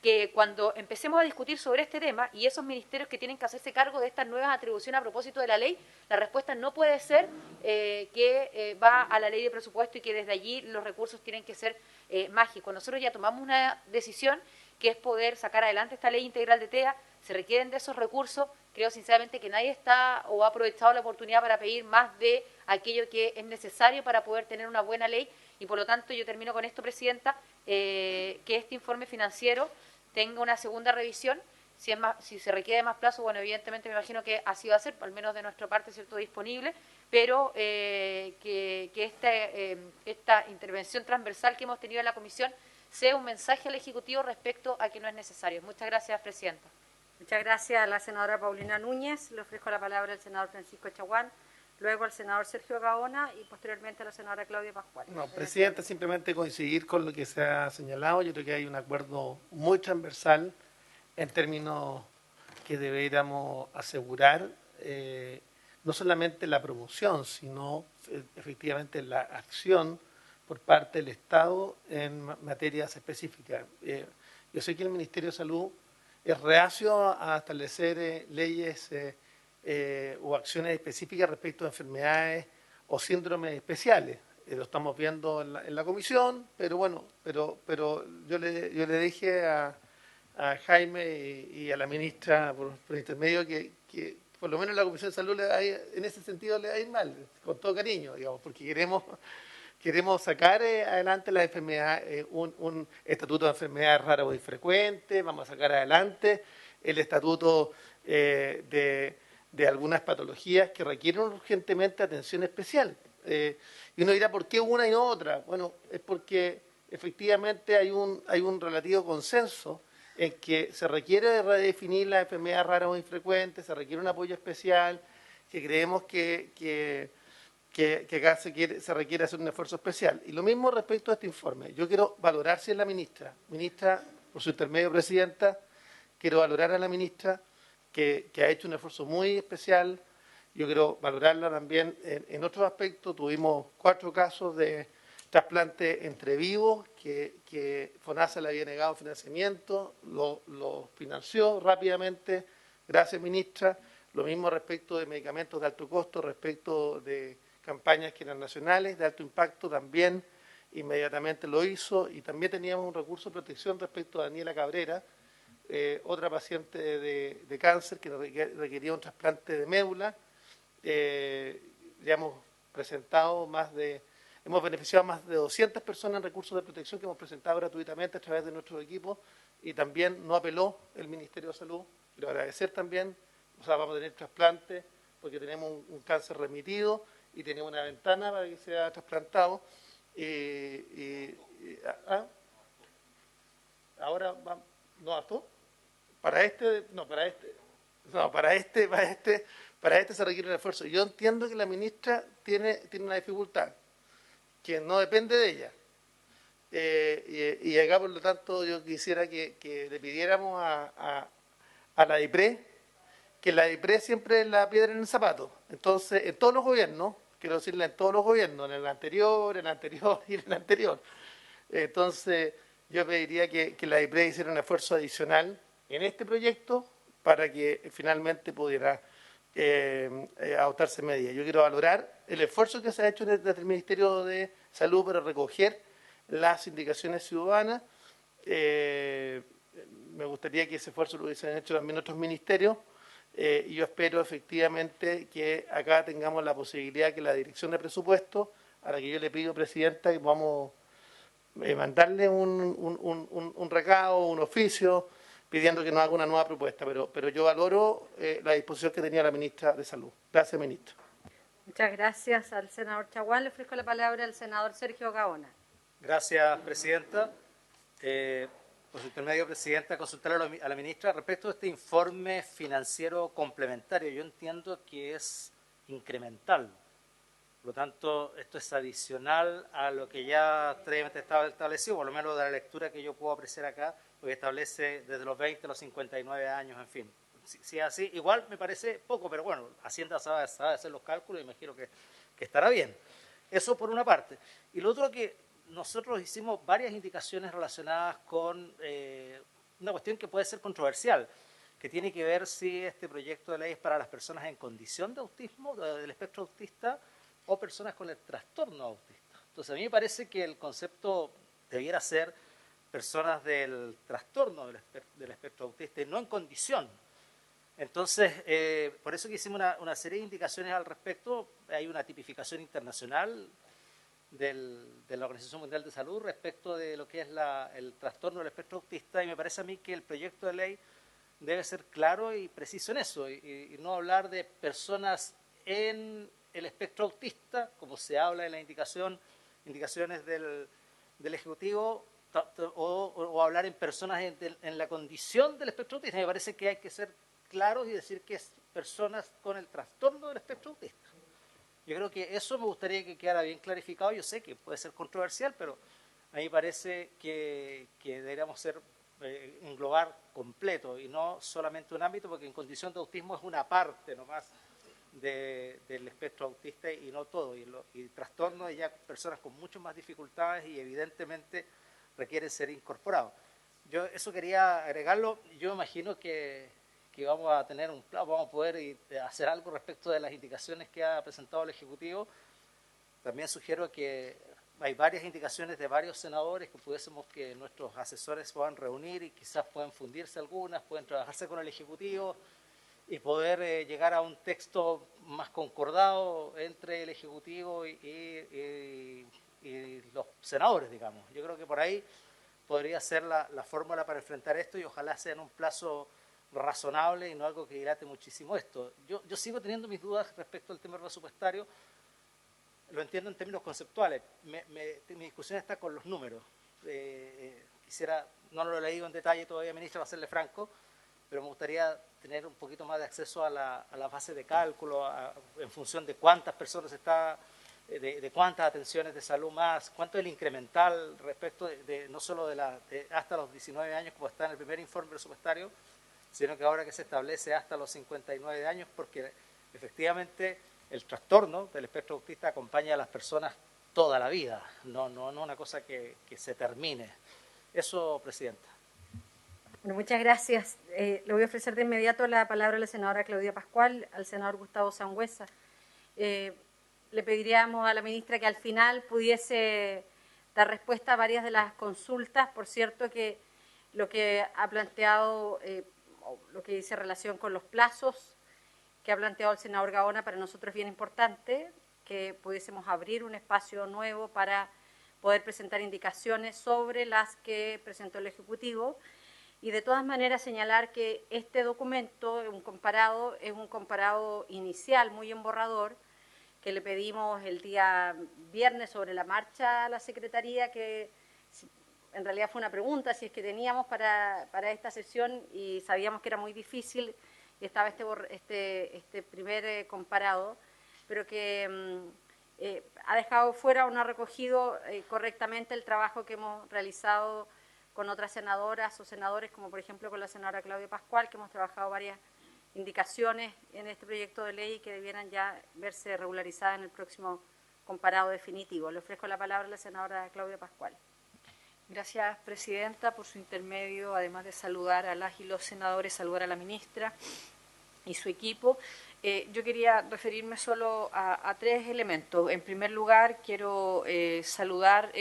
que cuando empecemos a discutir sobre este tema y esos ministerios que tienen que hacerse cargo de estas nuevas atribuciones a propósito de la ley, la respuesta no puede ser que va a la ley de presupuesto y que desde allí los recursos tienen que ser mágicos. Nosotros ya tomamos una decisión que es poder sacar adelante esta ley integral de TEA, se requieren de esos recursos, creo sinceramente que nadie está o ha aprovechado la oportunidad para pedir más de aquello que es necesario para poder tener una buena ley y por lo tanto yo termino con esto, Presidenta, que este informe financiero tenga una segunda revisión, si se requiere más plazo, bueno, evidentemente me imagino que así va a ser, al menos de nuestra parte, ¿cierto?, disponible, pero que esta intervención transversal que hemos tenido en la Comisión sea un mensaje al Ejecutivo respecto a que no es necesario. Muchas gracias, Presidenta. Muchas gracias a la senadora Paulina Núñez. Le ofrezco la palabra al senador Francisco Chaguán, luego al senador Sergio Gaona y posteriormente a la senadora Claudia Pascual. No, Presidenta, simplemente coincidir con lo que se ha señalado. Yo creo que hay un acuerdo muy transversal en términos que deberíamos asegurar no solamente la promoción, sino efectivamente la acción por parte del Estado en materias específicas. Yo sé que el Ministerio de Salud es reacio a establecer leyes o acciones específicas respecto a enfermedades o síndromes especiales. Lo estamos viendo en la comisión, pero bueno, pero yo le dije a Jaime y a la ministra por intermedio que por lo menos en la Comisión de Salud en ese sentido le va a ir mal, con todo cariño, digamos, porque queremos sacar adelante las enfermedades, un estatuto de enfermedades raras o infrecuentes, vamos a sacar adelante el estatuto de algunas patologías que requieren urgentemente atención especial. Y uno dirá, ¿por qué una y no otra? Bueno, es porque efectivamente hay un relativo consenso en que se requiere redefinir las enfermedades raras o infrecuentes, se requiere un apoyo especial, que creemos que acá se requiere hacer un esfuerzo especial. Y lo mismo respecto a este informe. Yo quiero valorar si es la ministra, por su intermedio, Presidenta, quiero valorar a la ministra que ha hecho un esfuerzo muy especial. Yo quiero valorarla también en otros aspectos. Tuvimos 4 casos de trasplante entre vivos que FONASA le había negado financiamiento, lo financió rápidamente. Gracias, ministra. Lo mismo respecto de medicamentos de alto costo, respecto de campañas que eran nacionales, de alto impacto, también inmediatamente lo hizo. Y también teníamos un recurso de protección respecto a Daniela Cabrera, otra paciente de cáncer que requería un trasplante de médula. Ya hemos beneficiado a más de 200 personas en recursos de protección que hemos presentado gratuitamente a través de nuestro equipo y también no apeló el Ministerio de Salud. Quiero agradecer también, vamos a tener trasplantes porque tenemos un cáncer remitido y tenemos una ventana para que sea trasplantado. Ahora vamos, ¿no bastó? Para este se requiere un esfuerzo. Yo entiendo que la ministra tiene una dificultad que no depende de ella. Y acá, por lo tanto, yo quisiera que le pidiéramos a la DIPRE, que la DIPRE siempre es la piedra en el zapato. Entonces, en todos los gobiernos, quiero decirle en todos los gobiernos, en el anterior y en el anterior. Entonces, yo pediría que la DIPRE hiciera un esfuerzo adicional en este proyecto para que finalmente pudiera adoptarse medidas. Yo quiero valorar el esfuerzo que se ha hecho desde el Ministerio de Salud para recoger las indicaciones ciudadanas. Me gustaría que ese esfuerzo lo hubiesen hecho también otros ministerios. Y yo espero efectivamente que acá tengamos la posibilidad que la Dirección de Presupuesto, a la que yo le pido, Presidenta, que podamos mandarle un recado, un oficio, pidiendo que nos haga una nueva propuesta. Pero yo valoro la disposición que tenía la ministra de Salud. Gracias, ministra. Muchas gracias al senador Chaguán. Le ofrezco la palabra al senador Sergio Gaona. Gracias, Presidenta. Por su intermedio, Presidenta, consultar a la ministra respecto a este informe financiero complementario. Yo entiendo que es incremental. Por lo tanto, esto es adicional a lo que ya previamente estaba establecido, por lo menos de la lectura que yo puedo apreciar acá, porque establece desde los 20 a los 59 años, en fin. Si es así, igual me parece poco, pero bueno, Hacienda sabe hacer los cálculos y imagino que estará bien. Eso por una parte. Y lo otro, que nosotros hicimos varias indicaciones relacionadas con una cuestión que puede ser controversial, que tiene que ver si este proyecto de ley es para las personas en condición de autismo, del espectro autista, o personas con el trastorno autista. Entonces, a mí me parece que el concepto debiera ser personas del trastorno del espectro autista y no en condición. Entonces, por eso que hicimos una serie de indicaciones al respecto. Hay una tipificación internacional de la Organización Mundial de Salud respecto de lo que es el trastorno del espectro autista, y me parece a mí que el proyecto de ley debe ser claro y preciso en eso, y no hablar de personas en el espectro autista, como se habla en las indicaciones del Ejecutivo, o hablar en personas en la condición del espectro autista. Me parece que hay que ser claros y decir que es personas con el trastorno del espectro autista. Yo creo que eso me gustaría que quedara bien clarificado. Yo sé que puede ser controversial, pero a mí me parece que deberíamos englobar completo y no solamente un ámbito, porque en condición de autismo es una parte nomás del espectro autista y no todo. Y trastorno ya personas con muchas más dificultades y evidentemente requieren ser incorporados. Yo eso quería agregarlo. Yo imagino que vamos a tener un plan, vamos a poder hacer algo respecto de las indicaciones que ha presentado el Ejecutivo. También sugiero que hay varias indicaciones de varios senadores que nuestros asesores puedan reunir y quizás puedan fundirse algunas, pueden trabajarse con el Ejecutivo y poder llegar a un texto más concordado entre el Ejecutivo y los senadores, digamos. Yo creo que por ahí podría ser la fórmula para enfrentar esto, y ojalá sea en un plazo razonable y no algo que dilate muchísimo esto. Yo sigo teniendo mis dudas respecto al tema presupuestario. Lo entiendo en términos conceptuales. Mi discusión está con los números. No lo he leído en detalle todavía, ministra, para serle franco, pero me gustaría tener un poquito más de acceso a la base de cálculo, en función de cuántas personas de cuántas atenciones de salud más, cuánto es el incremental respecto no solo hasta los 19 años, como está en el primer informe presupuestario, sino que ahora que se establece hasta los 59 años, porque efectivamente el trastorno del espectro autista acompaña a las personas toda la vida, no una cosa que se termine. Eso, Presidenta. Bueno, muchas gracias. Le voy a ofrecer de inmediato la palabra a la senadora Claudia Pascual, al senador Gustavo Sangüesa. Le pediríamos a la ministra que al final pudiese dar respuesta a varias de las consultas. Por cierto, que lo que ha planteado, lo que dice relación con los plazos que ha planteado el senador Gaona, para nosotros es bien importante que pudiésemos abrir un espacio nuevo para poder presentar indicaciones sobre las que presentó el Ejecutivo. Y de todas maneras señalar que este documento es un comparado inicial, muy en borrador, que le pedimos el día viernes sobre la marcha a la Secretaría, que en realidad fue una pregunta si es que teníamos para esta sesión, y sabíamos que era muy difícil, y estaba este primer comparado, pero que ha dejado fuera o no ha recogido correctamente el trabajo que hemos realizado con otras senadoras o senadores, como por ejemplo con la senadora Claudia Pascual, que hemos trabajado varias indicaciones en este proyecto de ley que debieran ya verse regularizadas en el próximo comparado definitivo. Le ofrezco la palabra a la senadora Claudia Pascual. Gracias, Presidenta, por su intermedio, además de saludar a las y los senadores, saludar a la ministra y su equipo. Yo quería referirme solo a tres elementos. En primer lugar, quiero saludar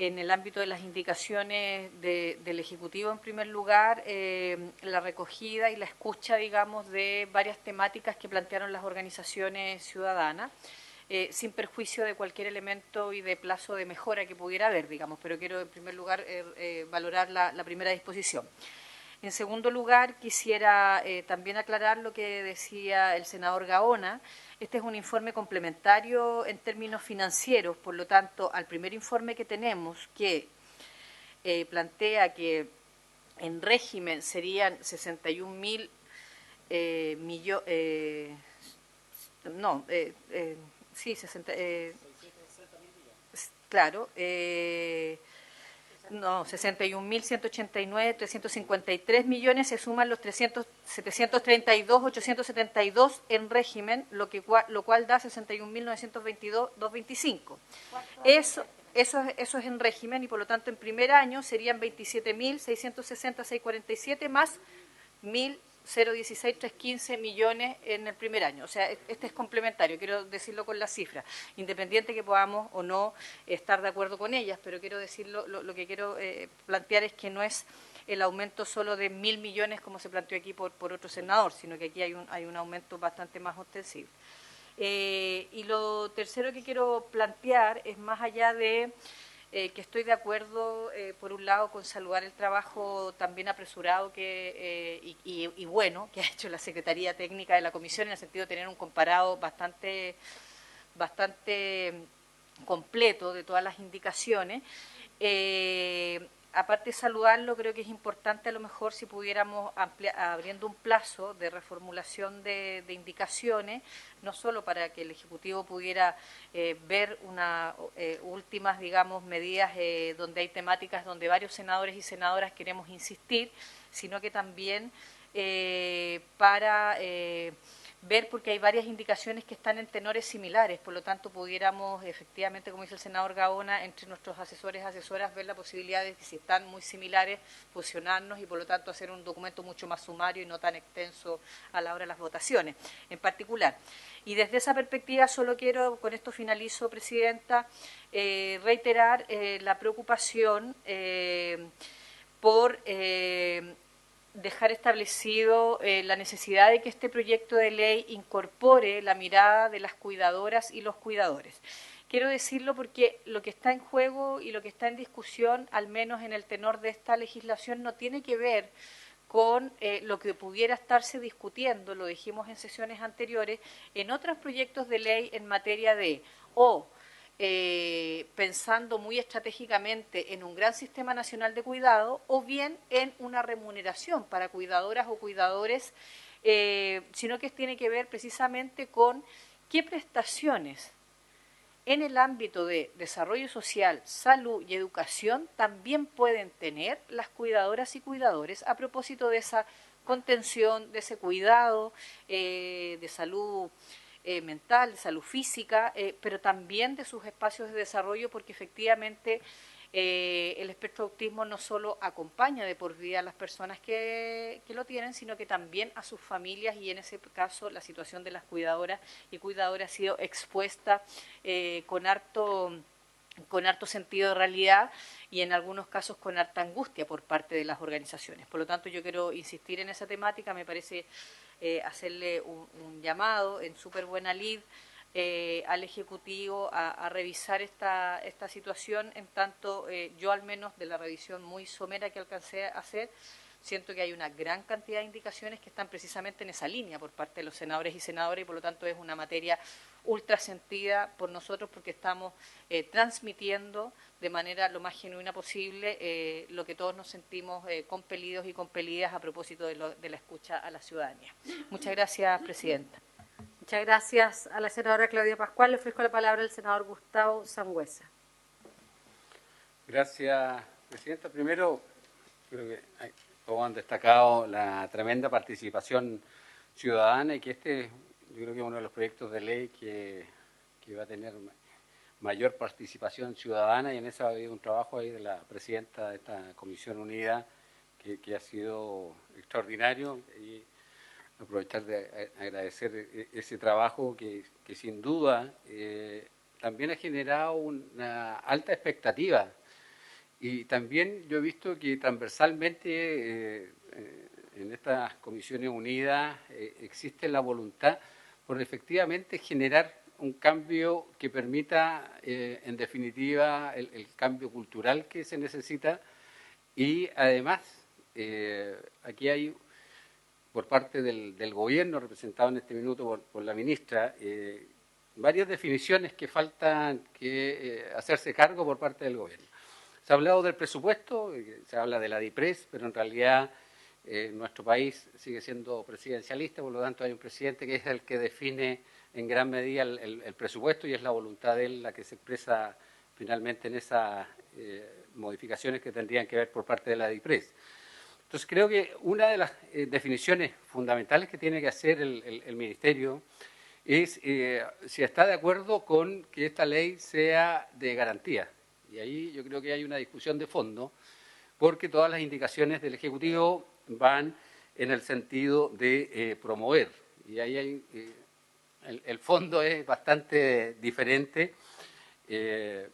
en el ámbito de las indicaciones del Ejecutivo, en primer lugar, la recogida y la escucha, digamos, de varias temáticas que plantearon las organizaciones ciudadanas, sin perjuicio de cualquier elemento y de plazo de mejora que pudiera haber, digamos, pero quiero en primer lugar valorar la primera disposición. En segundo lugar, quisiera también aclarar lo que decía el senador Gaona. Este es un informe complementario en términos financieros, por lo tanto, al primer informe que tenemos, que plantea que en régimen serían 61.000 no, sí, 60, claro, no, 61.189.353 millones, se suman los 732.872 en régimen, lo cual da 61.922.225. Eso es en régimen y por lo tanto en primer año serían 27.660.647 más 1.016.315 millones en el primer año. O sea, este es complementario, quiero decirlo con las cifras, independiente que podamos o no estar de acuerdo con ellas, pero quiero decirlo, lo que quiero plantear es que no es el aumento solo de 1.000 millones como se planteó aquí por otro senador, sino que aquí hay un aumento bastante más ostensible. Y lo tercero que quiero plantear es más allá de que estoy de acuerdo, por un lado, con saludar el trabajo también apresurado y bueno que ha hecho la Secretaría Técnica de la Comisión, en el sentido de tener un comparado bastante completo de todas las indicaciones. Aparte de saludarlo, creo que es importante a lo mejor si pudiéramos abriendo un plazo de reformulación de indicaciones, no solo para que el Ejecutivo pudiera ver unas últimas, digamos, medidas donde hay temáticas donde varios senadores y senadoras queremos insistir, sino que también para ver, porque hay varias indicaciones que están en tenores similares, por lo tanto pudiéramos efectivamente, como dice el senador Gaona, entre nuestros asesores y asesoras ver la posibilidad de que si están muy similares, fusionarnos y por lo tanto hacer un documento mucho más sumario y no tan extenso a la hora de las votaciones en particular. Y desde esa perspectiva solo quiero, con esto finalizo, Presidenta, reiterar la preocupación por dejar establecido la necesidad de que este proyecto de ley incorpore la mirada de las cuidadoras y los cuidadores. Quiero decirlo porque lo que está en juego y lo que está en discusión, al menos en el tenor de esta legislación, no tiene que ver con lo que pudiera estarse discutiendo, lo dijimos en sesiones anteriores, en otros proyectos de ley en materia de pensando muy estratégicamente en un gran sistema nacional de cuidado o bien en una remuneración para cuidadoras o cuidadores, sino que tiene que ver precisamente con qué prestaciones en el ámbito de desarrollo social, salud y educación también pueden tener las cuidadoras y cuidadores a propósito de esa contención, de ese cuidado de salud mental, de salud física, pero también de sus espacios de desarrollo, porque efectivamente el espectro de autismo no solo acompaña de por vida a las personas que lo tienen, sino que también a sus familias, y en ese caso la situación de las cuidadoras y cuidadores ha sido expuesta con harto sentido de realidad y en algunos casos con harta angustia por parte de las organizaciones. Por lo tanto, yo quiero insistir en esa temática, me parece hacerle un llamado en súper buena lid al Ejecutivo a revisar esta situación, en tanto yo al menos de la revisión muy somera que alcancé a hacer, siento que hay una gran cantidad de indicaciones que están precisamente en esa línea por parte de los senadores y senadoras y por lo tanto es una materia ultra sentida por nosotros porque estamos transmitiendo de manera lo más genuina posible lo que todos nos sentimos compelidos y compelidas a propósito de la escucha a la ciudadanía. Muchas gracias, Presidenta. Muchas gracias a la senadora Claudia Pascual. Le ofrezco la palabra al senador Gustavo Sangüesa. Gracias, Presidenta. Primero, creo que todos han destacado la tremenda participación ciudadana y que yo creo que es uno de los proyectos de ley que va a tener mayor participación ciudadana, y en eso ha habido un trabajo ahí de la presidenta de esta Comisión Unida que ha sido extraordinario, y aprovechar de agradecer ese trabajo que sin duda también ha generado una alta expectativa. Y también yo he visto que transversalmente en estas Comisiones Unidas existe la voluntad por efectivamente generar un cambio que permita, en definitiva, el cambio cultural que se necesita. Y además, aquí hay, por parte del Gobierno, representado en este minuto por la ministra, varias definiciones que faltan que hacerse cargo por parte del Gobierno. Se ha hablado del presupuesto, se habla de la DIPRES, pero en realidad nuestro país sigue siendo presidencialista, por lo tanto hay un presidente que es el que define en gran medida el presupuesto y es la voluntad de él la que se expresa finalmente en esas modificaciones que tendrían que ver por parte de la DIPRES. Entonces creo que una de las definiciones fundamentales que tiene que hacer el Ministerio es si está de acuerdo con que esta ley sea de garantía. Y ahí yo creo que hay una discusión de fondo, porque todas las indicaciones del Ejecutivo van en el sentido de promover. Y ahí hay, el fondo es bastante diferente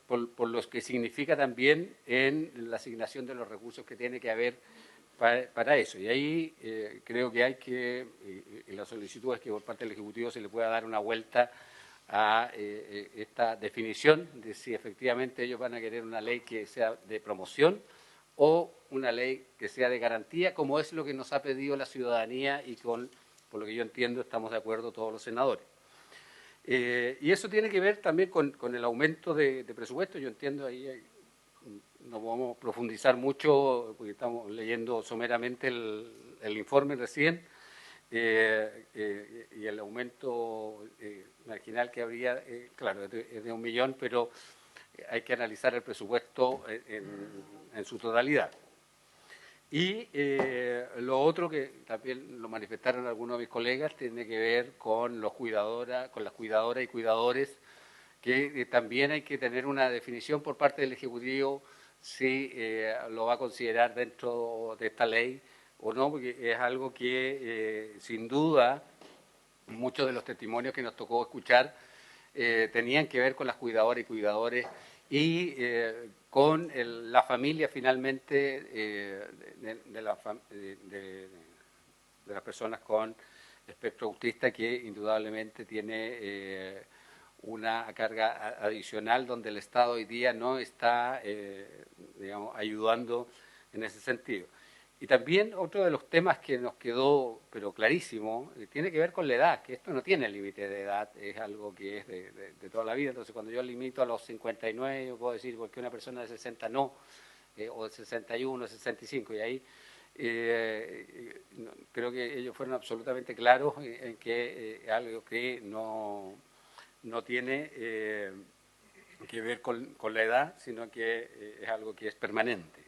por lo que significa también en la asignación de los recursos que tiene que haber para eso. Y ahí creo que hay que, y la solicitud es que por parte del Ejecutivo se le pueda dar una vuelta a esta definición de si efectivamente ellos van a querer una ley que sea de promoción o una ley que sea de garantía, como es lo que nos ha pedido la ciudadanía y por lo que yo entiendo, estamos de acuerdo todos los senadores. Y eso tiene que ver también con el aumento de presupuesto. Yo entiendo ahí, no podemos profundizar mucho porque estamos leyendo someramente el informe recién, y el aumento marginal que habría, claro, es de 1 millón, pero hay que analizar el presupuesto en su totalidad. Y lo otro que también lo manifestaron algunos de mis colegas tiene que ver con las cuidadoras y cuidadores, que también hay que tener una definición por parte del Ejecutivo si lo va a considerar dentro de esta ley o no, porque es algo que sin duda muchos de los testimonios que nos tocó escuchar tenían que ver con las cuidadoras y cuidadores y con la familia finalmente de las personas con espectro autista, que indudablemente tiene una carga adicional donde el Estado hoy día no está digamos, ayudando en ese sentido. Y también otro de los temas que nos quedó, pero clarísimo, tiene que ver con la edad, que esto no tiene límite de edad, es algo que es de toda la vida. Entonces, cuando yo limito a los 59, yo puedo decir, porque una persona de 60 no, o de 61, 65, y ahí creo que ellos fueron absolutamente claros en que es algo que no tiene que ver con la edad, sino que es algo que es permanente.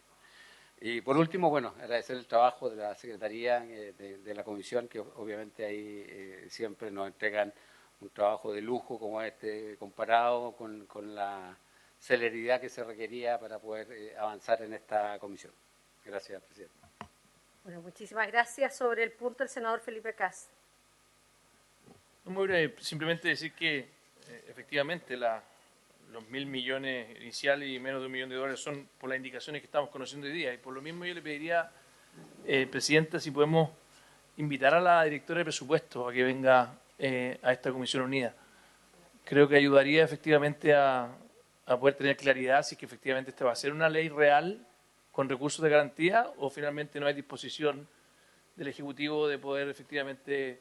Y por último, bueno, agradecer el trabajo de la Secretaría de la Comisión, que obviamente ahí siempre nos entregan un trabajo de lujo como este, comparado con la celeridad que se requería para poder avanzar en esta comisión. Gracias, Presidenta. Bueno, muchísimas gracias. Sobre el punto, el senador Felipe Cas. Muy breve, simplemente decir que efectivamente los 1.000 millones iniciales y menos de $1 millón son por las indicaciones que estamos conociendo hoy día. Y por lo mismo yo le pediría, Presidenta, si podemos invitar a la directora de presupuesto a que venga a esta comisión unida. Creo que ayudaría efectivamente a poder tener claridad si que efectivamente esta va a ser una ley real con recursos de garantía o finalmente no hay disposición del Ejecutivo de poder efectivamente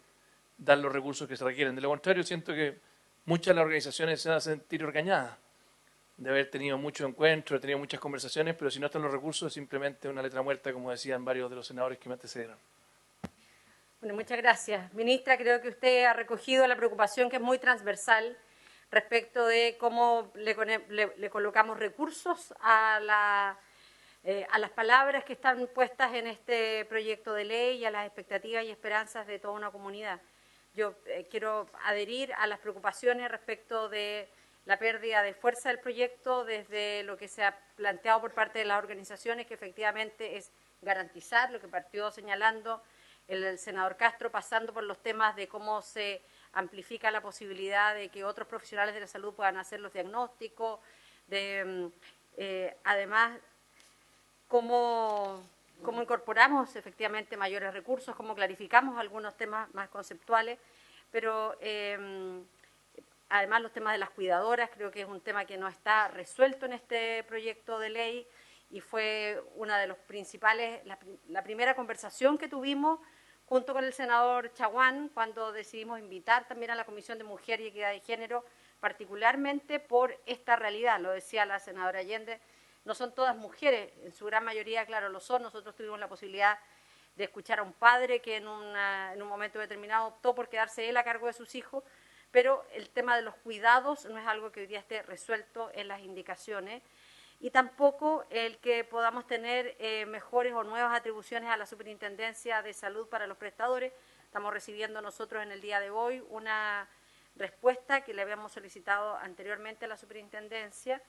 dar los recursos que se requieren. De lo contrario, siento que muchas de las organizaciones se van a sentir engañadas de haber tenido muchos encuentros, de tenido muchas conversaciones, pero si no están los recursos es simplemente una letra muerta, como decían varios de los senadores que me antecedieron. Bueno, muchas gracias. Ministra, creo que usted ha recogido la preocupación que es muy transversal respecto de cómo le colocamos recursos a las palabras que están puestas en este proyecto de ley y a las expectativas y esperanzas de toda una comunidad. Yo quiero adherir a las preocupaciones respecto de la pérdida de fuerza del proyecto desde lo que se ha planteado por parte de las organizaciones, que efectivamente es garantizar lo que partió señalando el senador Castro, pasando por los temas de cómo se amplifica la posibilidad de que otros profesionales de la salud puedan hacer los diagnósticos, además cómo incorporamos efectivamente mayores recursos, cómo clarificamos algunos temas más conceptuales, pero además los temas de las cuidadoras, creo que es un tema que no está resuelto en este proyecto de ley y fue una de los principales, la primera conversación que tuvimos junto con el senador Chaguán cuando decidimos invitar también a la Comisión de Mujer y Equidad de Género, particularmente por esta realidad, lo decía la senadora Allende, no son todas mujeres, en su gran mayoría, claro, lo son. Nosotros tuvimos la posibilidad escuchar a un padre que en un momento determinado optó por quedarse él a cargo de sus hijos, pero el tema de los cuidados no es algo que hoy día esté resuelto en las indicaciones, y tampoco el que podamos tener mejores o nuevas atribuciones a la Superintendencia de Salud para los prestadores. Estamos recibiendo nosotros en el día de hoy una respuesta que le habíamos solicitado anteriormente a la Superintendencia,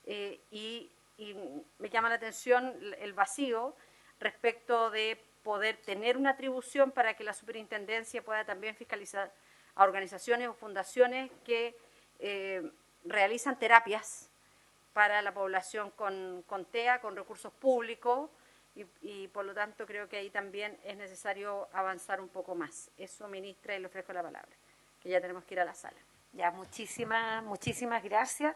y me llama la atención el vacío respecto de poder tener una atribución para que la Superintendencia pueda también fiscalizar a organizaciones o fundaciones que realizan terapias para la población con TEA, con recursos públicos, y por lo tanto creo que ahí también es necesario avanzar un poco más. Eso, ministra, y le ofrezco la palabra, que ya tenemos que ir a la sala. Ya, muchísimas gracias.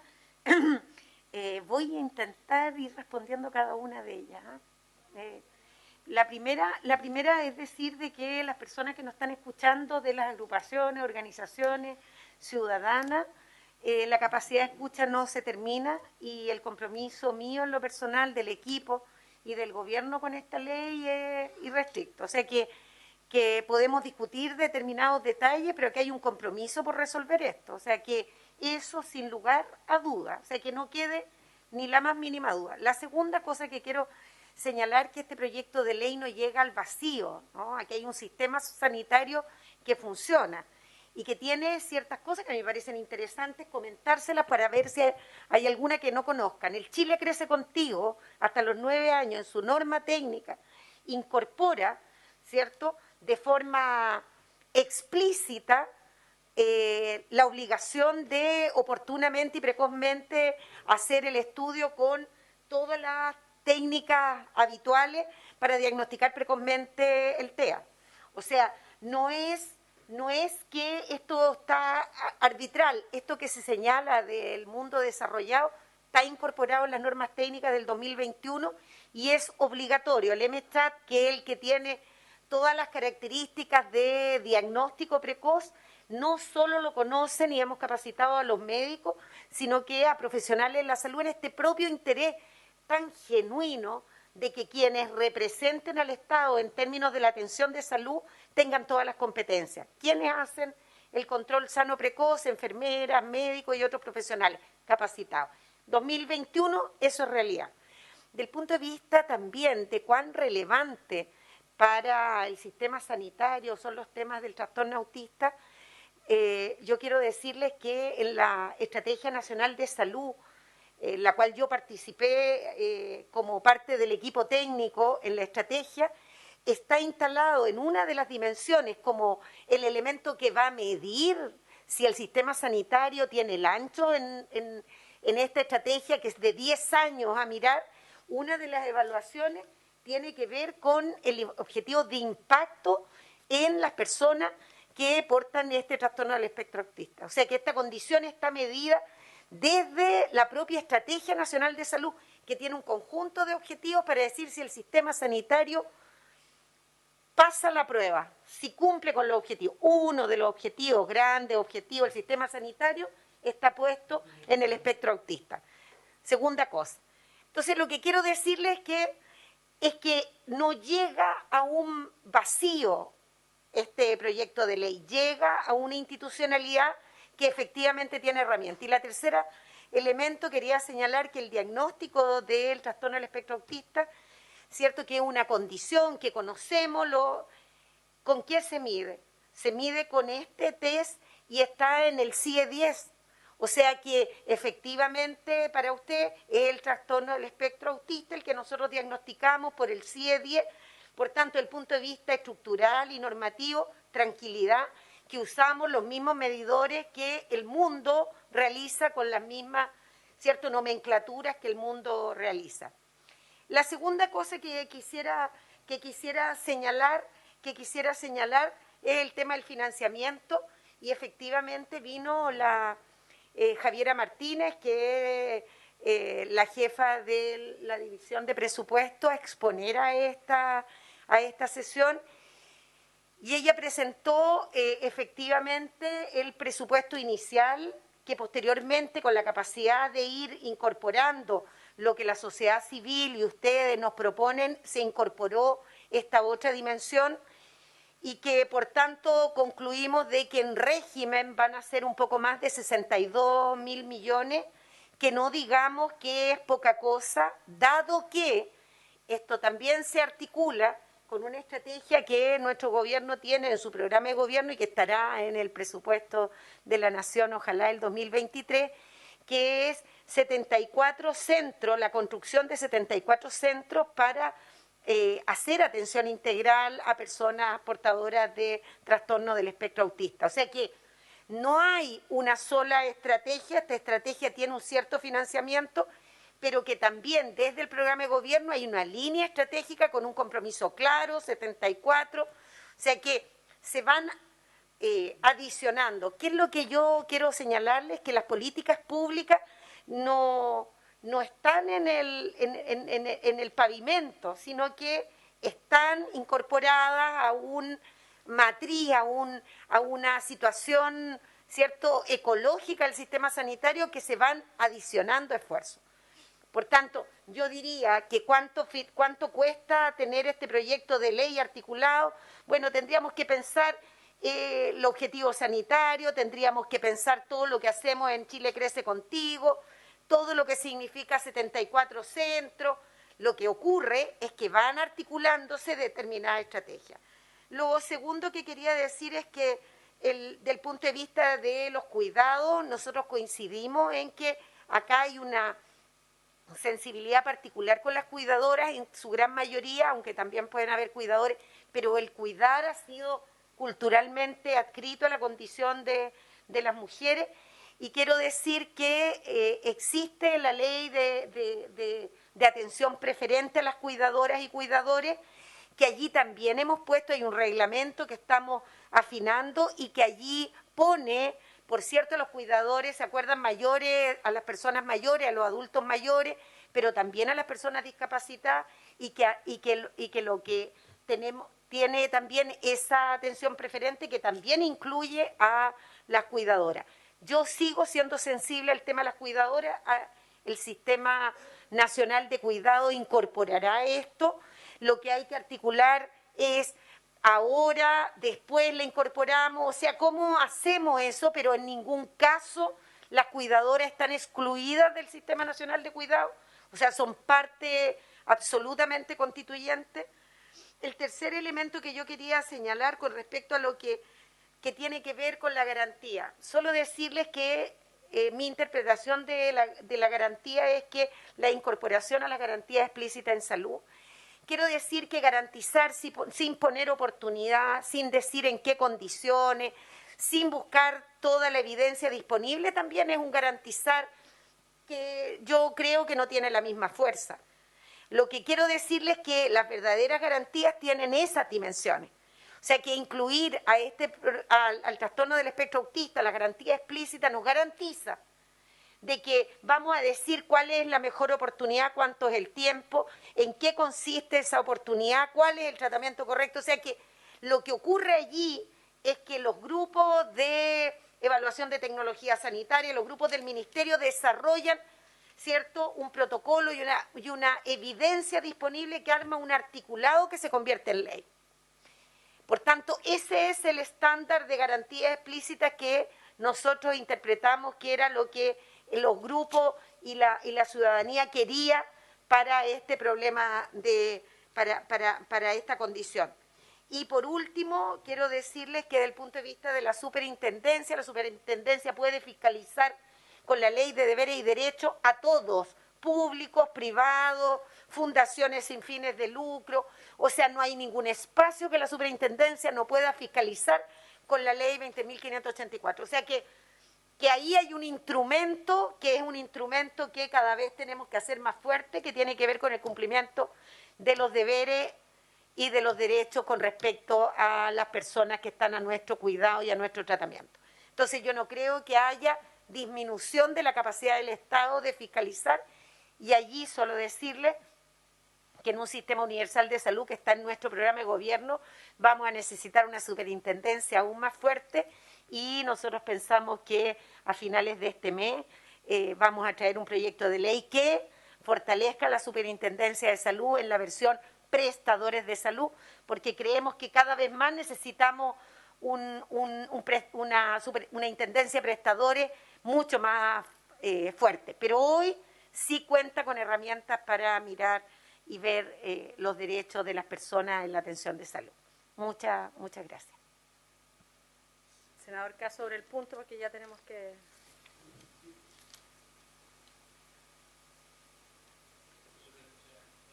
Voy a intentar ir respondiendo cada una de ellas. La primera es decir de que las personas que nos están escuchando de las agrupaciones, organizaciones ciudadanas, la capacidad de escucha no se termina, y el compromiso mío en lo personal, del equipo y del gobierno con esta ley es irrestricto. O sea que podemos discutir determinados detalles, pero que hay un compromiso por resolver esto. O sea que eso sin lugar a duda, o sea que no quede ni la más mínima duda. La segunda cosa que quiero señalar, que este proyecto de ley no llega al vacío, ¿no? Aquí hay un sistema sanitario que funciona y que tiene ciertas cosas que a mí me parecen interesantes comentárselas para ver si hay alguna que no conozcan. El Chile Crece Contigo, hasta los 9 años, en su norma técnica, incorpora, ¿cierto?, de forma explícita la obligación de oportunamente y precozmente hacer el estudio con todas las técnicas habituales para diagnosticar precozmente el TEA. O sea, no es que esto está arbitral, esto que se señala del mundo desarrollado está incorporado en las normas técnicas del 2021 y es obligatorio. El MSTAT, que es el que tiene todas las características de diagnóstico precoz, no solo lo conocen y hemos capacitado a los médicos, sino que a profesionales de la salud en este propio interés tan genuino de que quienes representen al Estado en términos de la atención de salud tengan todas las competencias. ¿Quiénes hacen el control sano precoz? Enfermeras, médicos y otros profesionales capacitados. 2021, eso es realidad. Del punto de vista también de cuán relevante para el sistema sanitario son los temas del trastorno autista, yo quiero decirles que en la Estrategia Nacional de Salud, la cual yo participé como parte del equipo técnico en la estrategia, está instalado en una de las dimensiones como el elemento que va a medir si el sistema sanitario tiene el ancho en esta estrategia, que es de 10 años a mirar. Una de las evaluaciones tiene que ver con el objetivo de impacto en las personas que portan este trastorno del espectro autista. O sea que esta condición está medida desde la propia Estrategia Nacional de Salud, que tiene un conjunto de objetivos para decir si el sistema sanitario pasa la prueba, si cumple con los objetivos. Uno de los objetivos, grandes objetivos del sistema sanitario, está puesto en el espectro autista. Segunda cosa. Entonces, lo que quiero decirles es que no llega a un vacío este proyecto de ley, llega a una institucionalidad que efectivamente tiene herramientas. Y la tercera elemento, quería señalar que el diagnóstico del trastorno del espectro autista, cierto que es una condición que conocemos, ¿con qué se mide? Se mide con este test y está en el CIE-10. O sea que efectivamente para usted es el trastorno del espectro autista el que nosotros diagnosticamos por el CIE-10. Por tanto, desde el punto de vista estructural y normativo, tranquilidad, que usamos los mismos medidores que el mundo realiza con las mismas, ¿cierto?, nomenclaturas que el mundo realiza. La segunda cosa que quisiera señalar es el tema del financiamiento, y efectivamente vino la Javiera Martínez, que es la jefa de la División de Presupuesto, a exponer a esta sesión. Y ella presentó efectivamente el presupuesto inicial, que posteriormente, con la capacidad de ir incorporando lo que la sociedad civil y ustedes nos proponen, se incorporó esta otra dimensión y que por tanto concluimos de que en régimen van a ser un poco más de 62.000 millones, que no digamos que es poca cosa, dado que esto también se articula con una estrategia que nuestro gobierno tiene en su programa de gobierno y que estará en el presupuesto de la Nación, ojalá el 2023, que es 74 centros, la construcción de 74 centros para hacer atención integral a personas portadoras de trastorno del espectro autista. O sea que no hay una sola estrategia, esta estrategia tiene un cierto financiamiento, pero que también desde el programa de gobierno hay una línea estratégica con un compromiso claro, 74, o sea que se van adicionando. ¿Qué es lo que yo quiero señalarles? Que las políticas públicas no están en el pavimento, sino que están incorporadas a un matriz, a una situación, ¿cierto?, ecológica del sistema sanitario, que se van adicionando esfuerzos. Por tanto, yo diría que cuánto cuesta tener este proyecto de ley articulado. Bueno, tendríamos que pensar el objetivo sanitario, tendríamos que pensar todo lo que hacemos en Chile Crece Contigo, todo lo que significa 74 centros. Lo que ocurre es que van articulándose determinadas estrategias. Lo segundo que quería decir es que del punto de vista de los cuidados, nosotros coincidimos en que acá hay una sensibilidad particular con las cuidadoras, en su gran mayoría, aunque también pueden haber cuidadores, pero el cuidar ha sido culturalmente adscrito a la condición de las mujeres, y quiero decir que existe la ley de atención preferente a las cuidadoras y cuidadores, que allí también hemos puesto, hay un reglamento que estamos afinando y que allí pone, por cierto, a los cuidadores, ¿se acuerdan? Mayores, a las personas mayores, a los adultos mayores, pero también a las personas discapacitadas, y que lo que tenemos tiene también esa atención preferente que también incluye a las cuidadoras. Yo sigo siendo sensible al tema de las cuidadoras, el Sistema Nacional de Cuidado incorporará esto, lo que hay que articular es ahora, después la incorporamos, o sea, ¿cómo hacemos eso? Pero en ningún caso las cuidadoras están excluidas del Sistema Nacional de Cuidado, o sea, son parte absolutamente constituyente. El tercer elemento que yo quería señalar con respecto a lo que tiene que ver con la garantía, solo decirles que mi interpretación de la garantía es que la incorporación a la garantía explícita en salud, quiero decir que garantizar sin poner oportunidad, sin decir en qué condiciones, sin buscar toda la evidencia disponible, también es un garantizar que yo creo que no tiene la misma fuerza. Lo que quiero decirles es que las verdaderas garantías tienen esas dimensiones. O sea, que incluir al trastorno del espectro autista, la garantía explícita, nos garantiza de que vamos a decir cuál es la mejor oportunidad, cuánto es el tiempo, en qué consiste esa oportunidad, cuál es el tratamiento correcto. O sea, que lo que ocurre allí es que los grupos de evaluación de tecnología sanitaria, los grupos del Ministerio desarrollan, ¿cierto?, un protocolo y una evidencia disponible que arma un articulado que se convierte en ley. Por tanto, ese es el estándar de garantía explícita que nosotros interpretamos que era lo que los grupos y la ciudadanía quería para este problema, para esta condición. Y por último, quiero decirles que desde el punto de vista de la superintendencia puede fiscalizar con la ley de deberes y derechos a todos, públicos, privados, fundaciones sin fines de lucro, o sea, no hay ningún espacio que la superintendencia no pueda fiscalizar con la ley 20.584. O sea que ahí hay un instrumento que es un instrumento que cada vez tenemos que hacer más fuerte, que tiene que ver con el cumplimiento de los deberes y de los derechos con respecto a las personas que están a nuestro cuidado y a nuestro tratamiento. Entonces yo no creo que haya disminución de la capacidad del Estado de fiscalizar, y allí solo decirle que en un sistema universal de salud que está en nuestro programa de gobierno vamos a necesitar una superintendencia aún más fuerte, y nosotros pensamos que a finales de este mes vamos a traer un proyecto de ley que fortalezca la superintendencia de salud en la versión prestadores de salud, porque creemos que cada vez más necesitamos una intendencia de prestadores mucho más fuerte. Pero hoy sí cuenta con herramientas para mirar y ver los derechos de las personas en la atención de salud. Muchas gracias. Senador Cas, sobre el punto, porque ya tenemos que...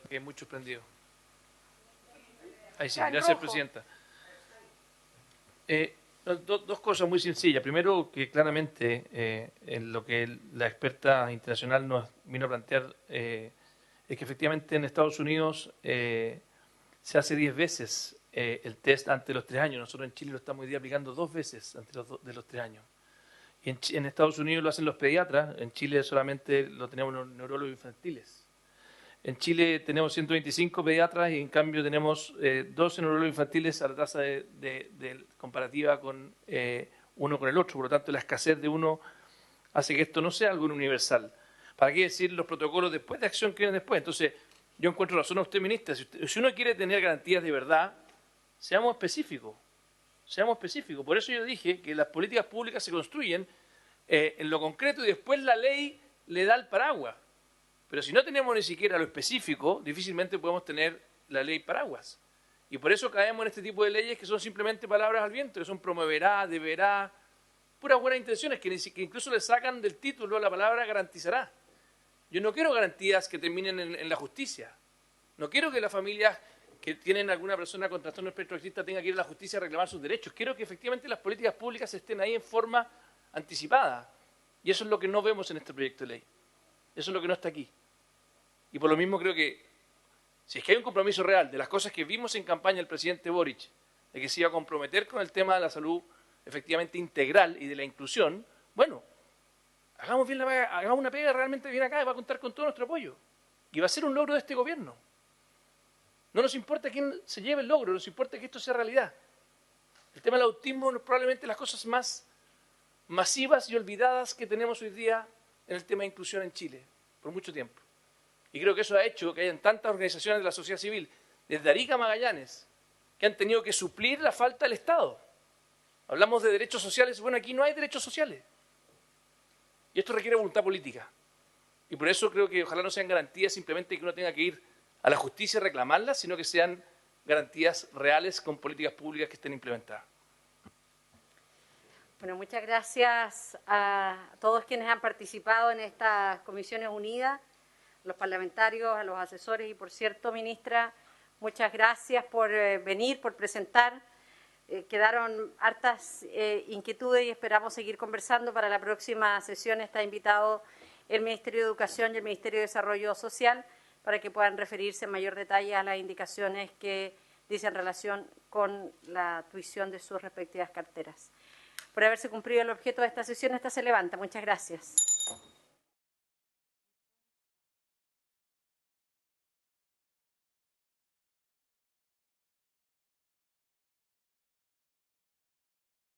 Que muy suspendido. Ahí sí, gracias, presidenta. Dos cosas muy sencillas. Primero, que claramente en lo que la experta internacional nos vino a plantear es que efectivamente en Estados Unidos se hace 10 veces el test antes de los 3 años. Nosotros en Chile lo estamos hoy día aplicando 2 veces antes de los 3 años. Y en Estados Unidos lo hacen los pediatras, en Chile solamente lo tenemos los neurólogos infantiles. En Chile tenemos 125 pediatras y en cambio tenemos 12 neurólogos infantiles a la tasa de comparativa con uno con el otro. Por lo tanto, la escasez de uno hace que esto no sea algo universal. ¿Para qué decir los protocolos después de acción que vienen después? Entonces, yo encuentro razón a usted, ministra. Si uno quiere tener garantías de verdad, seamos específicos. Seamos específicos. Por eso yo dije que las políticas públicas se construyen en lo concreto y después la ley le da el paraguas. Pero si no tenemos ni siquiera lo específico, difícilmente podemos tener la ley paraguas. Y por eso caemos en este tipo de leyes que son simplemente palabras al viento, que son promoverá, deberá, puras buenas intenciones, que incluso le sacan del título la palabra garantizará. Yo no quiero garantías que terminen en la justicia. No quiero que las familias que tienen alguna persona con trastorno espectro autista tengan que ir a la justicia a reclamar sus derechos. Quiero que efectivamente las políticas públicas estén ahí en forma anticipada. Y eso es lo que no vemos en este proyecto de ley. Eso es lo que no está aquí. Y por lo mismo creo que si es que hay un compromiso real de las cosas que vimos en campaña del presidente Boric, de que se iba a comprometer con el tema de la salud efectivamente integral y de la inclusión, bueno, hagamos una pega realmente bien acá y va a contar con todo nuestro apoyo. Y va a ser un logro de este gobierno. No nos importa quién se lleve el logro, nos importa que esto sea realidad. El tema del autismo es probablemente las cosas más masivas y olvidadas que tenemos hoy día en el tema de inclusión en Chile, por mucho tiempo. Y creo que eso ha hecho que hayan tantas organizaciones de la sociedad civil, desde Arica a Magallanes, que han tenido que suplir la falta del Estado. Hablamos de derechos sociales, bueno, aquí no hay derechos sociales. Y esto requiere voluntad política. Y por eso creo que ojalá no sean garantías simplemente que uno tenga que ir a la justicia a reclamarlas, sino que sean garantías reales con políticas públicas que estén implementadas. Bueno, muchas gracias a todos quienes han participado en estas comisiones unidas, los parlamentarios, a los asesores y, por cierto, ministra, muchas gracias por venir, por presentar. Quedaron hartas inquietudes y esperamos seguir conversando. Para la próxima sesión está invitado el Ministerio de Educación y el Ministerio de Desarrollo Social para que puedan referirse en mayor detalle a las indicaciones que dicen relación con la tuición de sus respectivas carteras. Por haberse cumplido el objeto de esta sesión, esta se levanta. Muchas gracias.